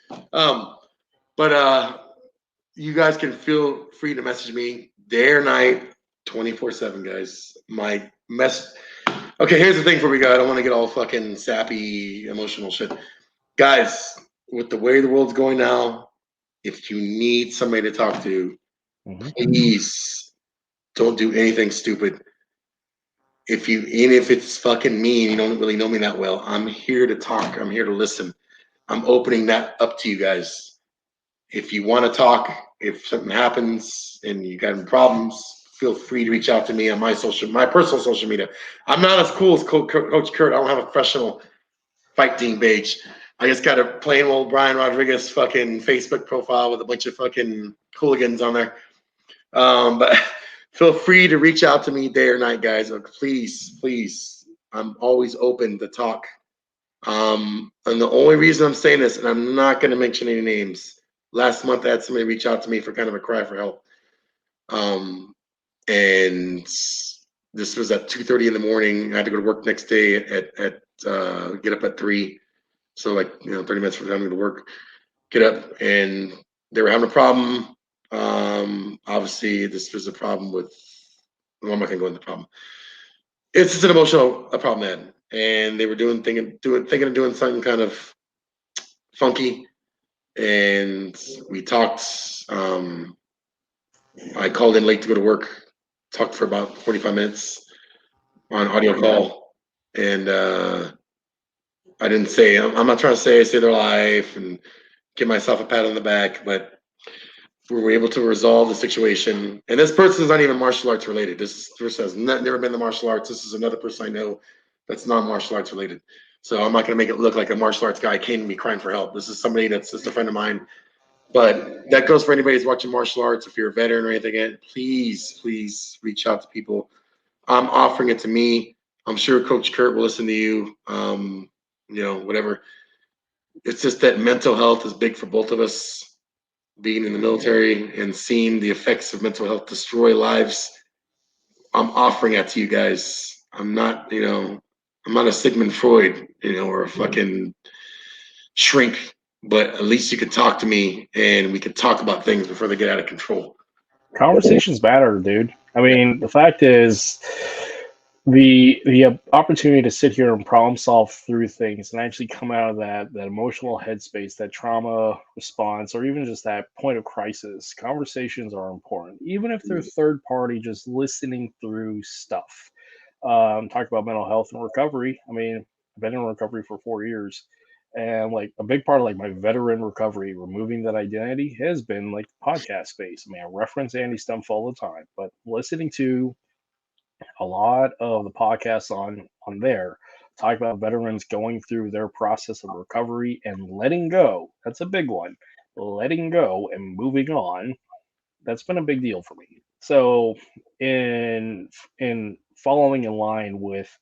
[SPEAKER 1] But you guys can feel free to message me day or night, 24/7, guys. My mess. Okay, here's the thing for we go. I don't want to get all fucking sappy, emotional shit, guys. With the way the world's going now, if you need somebody to talk to, please don't do anything stupid. Even if it's fucking me and you don't really know me that well, I'm here to talk. I'm here to listen. I'm opening that up to you guys. If you want to talk, if something happens and you got any problems, feel free to reach out to me on my personal social media. I'm not as cool as Coach Kurt. I don't have a professional fight team page. I just got a plain old Brian Rodriguez fucking Facebook profile with a bunch of fucking hooligans on there. But feel free to reach out to me day or night, guys. Please, please. I'm always open to talk. And the only reason I'm saying this, and I'm not going to mention any names, last month I had somebody reach out to me for kind of a cry for help. And this was at 2:30 in the morning. I had to go to work next day at get up at 3. So 30 minutes from time to go to work, get up, and they were having a problem. Obviously this was a problem with, well, I'm not gonna go into the problem. It's just an emotional problem they had. And they were thinking of doing something kind of funky. And we talked. I called in late to go to work, talked for about 45 minutes on audio call. And I didn't say, I'm not trying to say I saved their life and give myself a pat on the back, but we were able to resolve the situation. And this person is not even martial arts related. This person has never been to martial arts. This is another person I know that's non-martial arts related. So I'm not going to make it look like a martial arts guy came to me crying for help. This is somebody that's just a friend of mine. But that goes for anybody who's watching martial arts. If you're a veteran or anything, please, please reach out to people. I'm offering it to me. I'm sure Coach Kurt will listen to you. Whatever. It's just that mental health is big for both of us, being in the military and seeing the effects of mental health destroy lives. I'm offering that to you guys. I'm not a Sigmund Freud, or a fucking shrink, but at least you could talk to me and we could talk about things before they get out of control.
[SPEAKER 2] Conversations matter, dude. I mean, the fact is, the opportunity to sit here and problem solve through things and actually come out of that emotional headspace, that trauma response, or even just that point of crisis, conversations are important, even if they're third party, just listening through stuff. Talk about mental health and recovery. I mean, I've been in recovery for 4 years, and a big part of my veteran recovery, removing that identity, has been podcast space. I mean, I reference Andy Stumpf all the time, but listening to a lot of the podcasts on there talk about veterans going through their process of recovery and letting go. That's a big one. Letting go and moving on. That's been a big deal for me. So in following in line with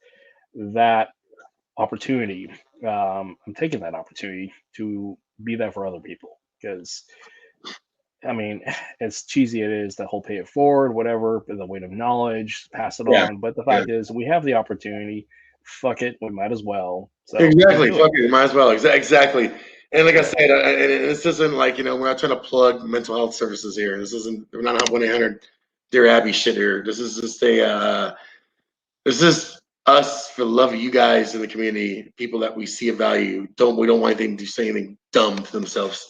[SPEAKER 2] that opportunity, I'm taking that opportunity to be that for other people, because I mean, as cheesy it is, the whole pay it forward, whatever, the weight of knowledge, pass it
[SPEAKER 1] Yeah.
[SPEAKER 2] on. But the fact is, we have the opportunity. Fuck it, we might as well. So
[SPEAKER 1] Exactly.
[SPEAKER 2] do
[SPEAKER 1] Fuck it. Might as well. Exactly. And like I said, and this isn't we're not trying to plug mental health services here. This isn't, we're not 1-800 Dear Abby shit here. This is just this is us for the love of you guys in the community, people that we see a value. We don't want anything to say anything dumb to themselves.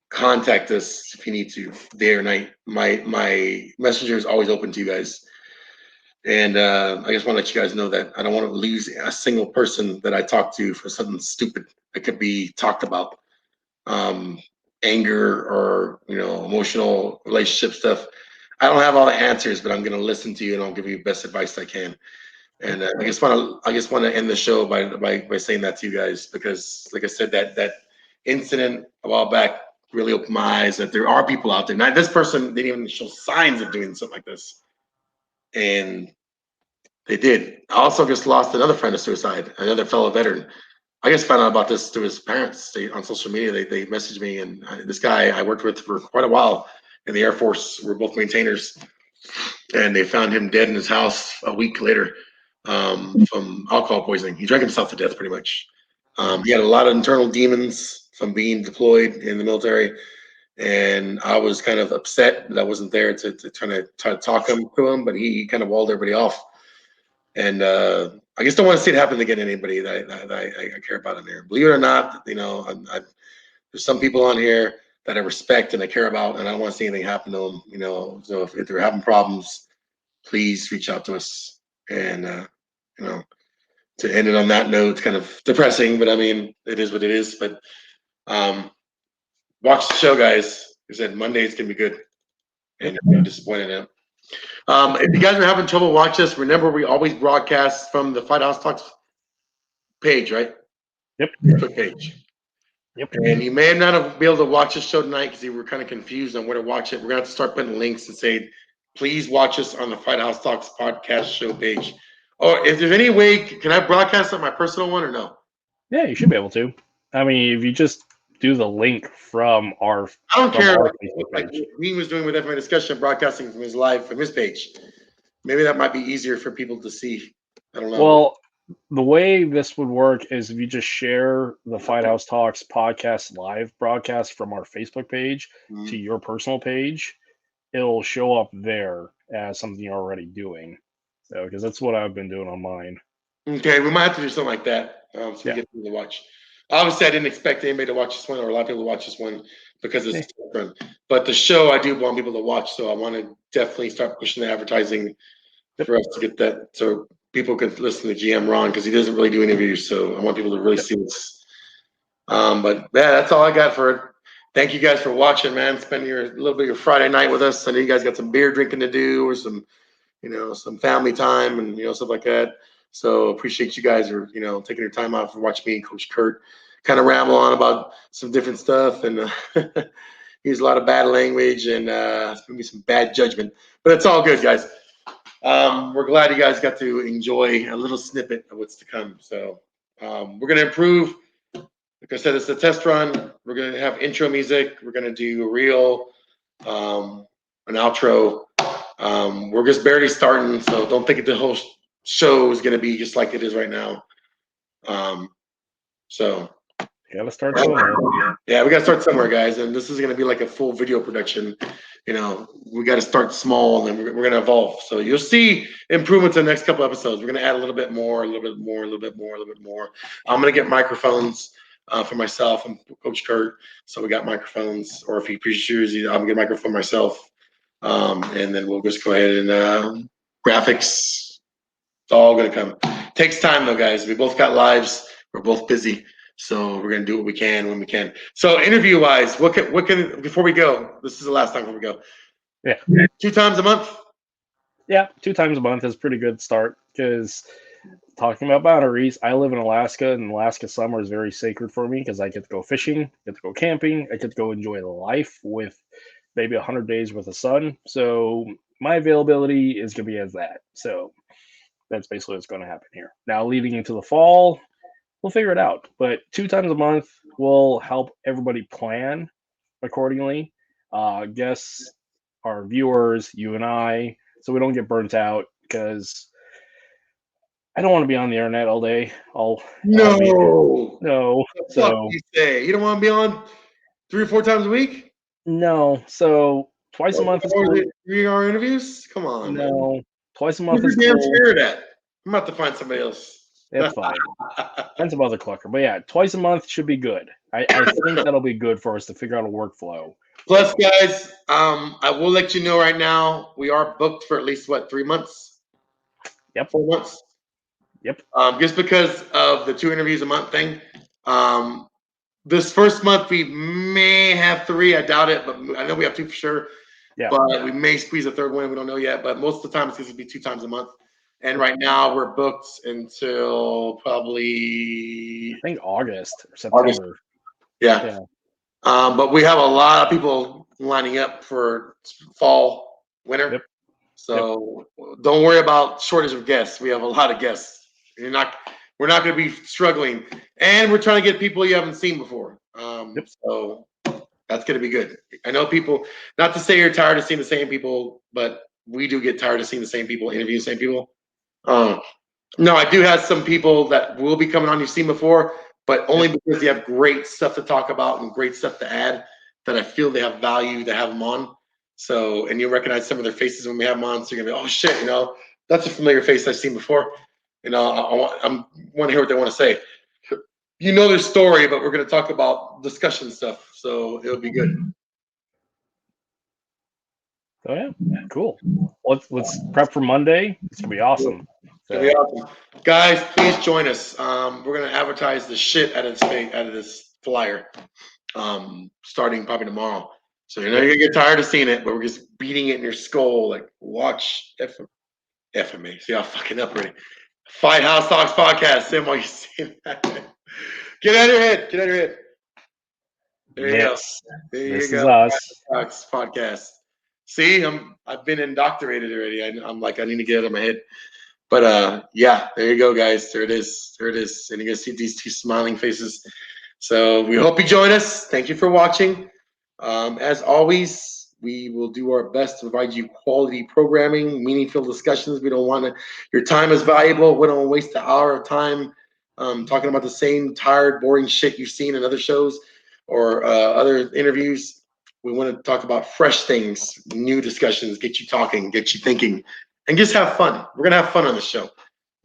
[SPEAKER 1] Contact us if you need to, day or night. My messenger is always open to you guys. And I just want to let you guys know that I don't want to lose a single person that I talk to for something stupid that could be talked about. Anger or emotional relationship stuff. I don't have all the answers, but I'm going to listen to you and I'll give you the best advice I can. And I just want to end the show by saying that to you guys, because like I said, that incident a while back really opened my eyes that there are people out there. Now, this person didn't even show signs of doing something like this, and they did. I also just lost another friend to suicide, another fellow veteran. I just found out about this through his parents. On social media, they messaged me, and this guy I worked with for quite a while in the Air Force. We're both maintainers, and they found him dead in his house a week later from alcohol poisoning. He drank himself to death, pretty much. He had a lot of internal demons from being deployed in the military, and I was kind of upset that I wasn't there to try to talk to him, but he kind of walled everybody off. And I just don't want to see it happen again to anybody that I care about in there. Believe it or not, there's some people on here that I respect and I care about, and I don't want to see anything happen to them. So if they're having problems, please reach out to us. And to end it on that note, it's kind of depressing, but I mean, it is what it is. But watch the show, guys. Like I said, Mondays can be good. and disappointed in him. If you guys are having trouble watching us, remember we always broadcast from the Fight House Talks page, right?
[SPEAKER 2] Yep.
[SPEAKER 1] Facebook page.
[SPEAKER 2] Yep.
[SPEAKER 1] And you may not have been able to watch this show tonight because you were kind of confused on where to watch it. We're going to have to start putting links and say, please watch us on the Fight House Talks podcast show page. Or if there's any way, can I broadcast on my personal one or no?
[SPEAKER 2] Yeah, you should be able to. I mean, if you just do the link from our
[SPEAKER 1] I don't care
[SPEAKER 2] Facebook
[SPEAKER 1] like
[SPEAKER 2] page.
[SPEAKER 1] he was doing with FMA discussion, broadcasting from his live from his page. Maybe that might be easier for people to see. I don't know.
[SPEAKER 2] Well, the way this would work is if you just share the Fight House Talks podcast live broadcast from our Facebook page to your personal page, it'll show up there as something you're already doing. So, because that's what I've been doing on mine.
[SPEAKER 1] Okay, we might have to do something like that so we get people to watch. Obviously, I didn't expect anybody to watch this one or a lot of people to watch this one because it's different. But the show, I do want people to watch, so I want to definitely start pushing the advertising for us to get that so people can listen to GM Ron because he doesn't really do interviews. So I want people to really see this. But yeah, that's all I got for it. Thank you guys for watching, man. Spending a little bit of your Friday night with us. I know you guys got some beer drinking to do or some, some family time and stuff like that. So appreciate you guys are taking your time out for watching me and Coach Kurt kind of ramble on about some different stuff and use a lot of bad language and maybe some bad judgment, but it's all good, guys. We're glad you guys got to enjoy a little snippet of what's to come. So we're going to improve. Like I said, it's a test run. We're going to have intro music. We're going to do a reel, an outro. We're just barely starting, so don't think the whole show is going to be just like it is right now. So
[SPEAKER 2] you gotta start somewhere.
[SPEAKER 1] Yeah, we got to start somewhere, guys. And this is going to be like a full video production. We got to start small, and then we're going to evolve. So you'll see improvements in the next couple episodes. We're going to add a little bit more, a little bit more, a little bit more, a little bit more. I'm going to get microphones for myself and Coach Kurt. So we got microphones, or if he chooses, I'm going to get a microphone myself. And then we'll just go ahead and graphics. It's all going to come. Takes time, though, guys. We both got lives. We're both busy. So we're gonna do what we can when we can. So interview-wise, what can before we go? This is the last time before we go.
[SPEAKER 2] Yeah.
[SPEAKER 1] 2 times a month.
[SPEAKER 2] Yeah, 2 times a month is a pretty good start because talking about boundaries, I live in Alaska, and Alaska summer is very sacred for me because I get to go fishing, get to go camping, I get to go enjoy life with maybe 100 days worth of sun. So my availability is going to be as that. So that's basically what's going to happen here. Now, leading into the fall, we'll figure it out. But 2 times a month will help everybody plan accordingly. Guests, our viewers, you and I, so we don't get burnt out because I don't want to be on the internet all day. No. So
[SPEAKER 1] you say you don't want to be on 3 or 4 times a week?
[SPEAKER 2] No. So twice a month is cool.
[SPEAKER 1] 3-hour interviews? Come on, man.
[SPEAKER 2] No. Twice a month is
[SPEAKER 1] damn
[SPEAKER 2] cool.
[SPEAKER 1] scared at. I'm about to find somebody else.
[SPEAKER 2] That's fine. Find some other clucker. But yeah, twice a month should be good. I think that'll be good for us to figure out a workflow.
[SPEAKER 1] Plus, guys, I will let you know right now, we are booked for at least 3 months?
[SPEAKER 2] Yep.
[SPEAKER 1] 4 months?
[SPEAKER 2] Yep.
[SPEAKER 1] Just because of the 2 interviews a month thing. This first month we may have 3. I doubt it, but I know we have 2 for sure.
[SPEAKER 2] Yeah.
[SPEAKER 1] But we may squeeze a third one. We don't know yet. But most of the time it's going to be 2 times a month. And right now we're booked until probably
[SPEAKER 2] I think August or September.
[SPEAKER 1] August. Yeah. But we have a lot of people lining up for fall, winter.
[SPEAKER 2] Yep.
[SPEAKER 1] So don't worry about shortage of guests. We have a lot of guests. We're not going to be struggling, and we're trying to get people you haven't seen before. So that's going to be good. I know people. Not to say you're tired of seeing the same people, but we do get tired of seeing the same people, interview the same people. No, I do have some people that will be coming on you've seen before, but only because you have great stuff to talk about and great stuff to add that I feel they have value to have them on. So, and you'll recognize some of their faces when we have them on. So you're going to be, oh, shit, that's a familiar face I've seen before. I want to hear what they want to say. Their story, but we're going to talk about discussion stuff. So it'll be good.
[SPEAKER 2] Oh, yeah. Cool. Let's prep for Monday. It's going to be awesome.
[SPEAKER 1] It's going to be awesome. Guys, please join us. We're going to advertise the shit out of this flyer starting probably tomorrow. So you're not gonna get tired of seeing it, but we're just beating it in your skull, like watch FMA. See, I'm fucking up already. Fight House Talks Podcast. Sam, while you saying that. Get out of your head. Get out of your head. There you go. There
[SPEAKER 2] This
[SPEAKER 1] you
[SPEAKER 2] is
[SPEAKER 1] go.
[SPEAKER 2] us.
[SPEAKER 1] Talks Podcast. See, I've been indoctrinated already. I'm like, I need to get it out of my head. But yeah, there you go, guys. There it is. There it is. And you're gonna see these two smiling faces. So we hope you join us. Thank you for watching. As always, we will do our best to provide you quality programming, meaningful discussions. We don't want to. Your time is valuable. We don't waste an hour of time talking about the same tired, boring shit you've seen in other shows or other interviews. We want to talk about fresh things, new discussions, get you talking, get you thinking, and just have fun. We're gonna have fun on the show.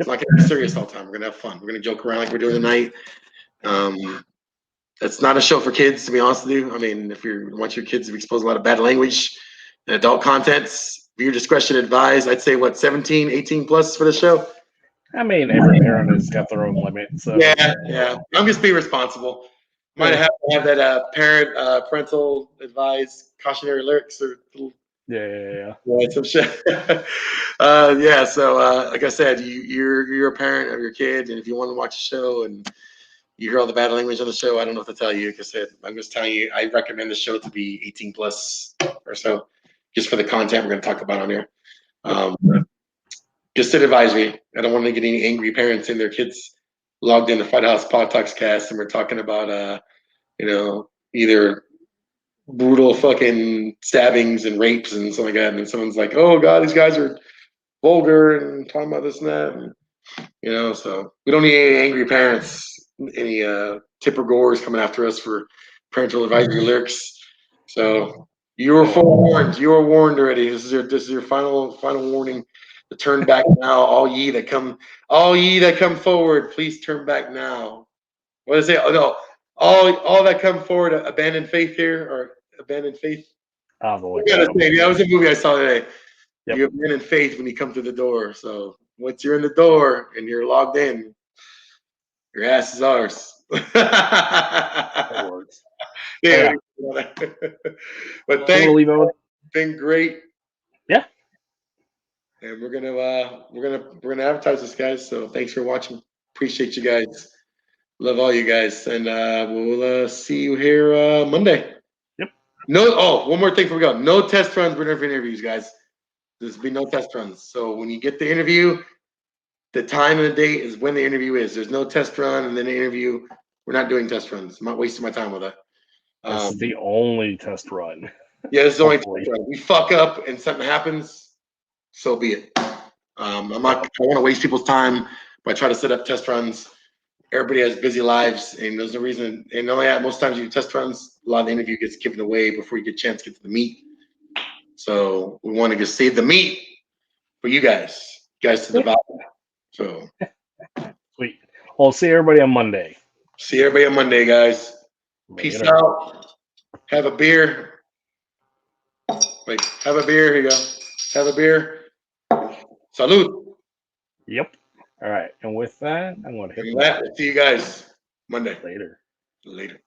[SPEAKER 1] It's not gonna be serious all the time. We're gonna have fun. We're gonna joke around like we're doing tonight. It's not a show for kids, to be honest with you. I mean, if you want your kids to be exposed to a lot of bad language and adult contents, viewer discretion advised. I'd say, 17, 18 plus for the show?
[SPEAKER 2] I mean, every parent has got their own limit. So
[SPEAKER 1] Yeah. I'm just being responsible. Might have to have that parental advised cautionary lyrics or
[SPEAKER 2] yeah.
[SPEAKER 1] some shit. Yeah, so like I said, you're a parent of your kid, and if you want to watch a show and you hear all the bad language on the show, I don't know what to tell you. Like I said, I'm just telling you, I recommend the show to be 18 plus or so, just for the content we're going to talk about on here. Just an advisory. I don't want to get any angry parents and their kids logged into Fight House Podcast, and we're talking about, either brutal fucking stabbings and rapes and something like that. And then someone's like, "Oh God, these guys are vulgar and talking about this and that." And, so we don't need any angry parents, any Tipper Gores coming after us for parental advisory lyrics. So you were forewarned. You were warned already. This is your final warning. To turn back now, all ye that come forward, please turn back now. What does it say? Oh no, all that come forward, abandon faith here or abandon faith.
[SPEAKER 2] I'll look
[SPEAKER 1] Yeah,
[SPEAKER 2] at them.
[SPEAKER 1] that was a movie I saw today.
[SPEAKER 2] Yep.
[SPEAKER 1] You abandon faith when you come through the door. So once you're in the door and you're logged in, your ass is ours.
[SPEAKER 2] That works.
[SPEAKER 1] Yeah. But thanks.
[SPEAKER 2] It's
[SPEAKER 1] Been great.
[SPEAKER 2] Yeah.
[SPEAKER 1] And we're gonna advertise this, guys. So thanks for watching. Appreciate you guys. Love all you guys, and we'll see you here Monday.
[SPEAKER 2] Yep.
[SPEAKER 1] One more thing before we go. No test runs for interviews, guys. There's be no test runs. So when you get the interview, the time and the date is when the interview is. There's no test run and then the interview. We're not doing test runs. I'm not wasting my time with that.
[SPEAKER 2] This is the only test run.
[SPEAKER 1] Yeah, this is the only test run. We fuck up and something happens, so be it. I want to waste people's time by trying to set up test runs. Everybody has busy lives, and there's no reason. And most times you do test runs, a lot of the interview gets given away before you get a chance to get to the meat. So we want to just save the meat for you guys to devour. So
[SPEAKER 2] sweet. Well, see everybody on Monday.
[SPEAKER 1] See everybody on Monday, guys. Peace out. Have a beer. Wait, have a beer. Here you go. Have a beer. Salud.
[SPEAKER 2] Yep. All right. And with that, I'm going to hit
[SPEAKER 1] that. See you guys Monday.
[SPEAKER 2] Later.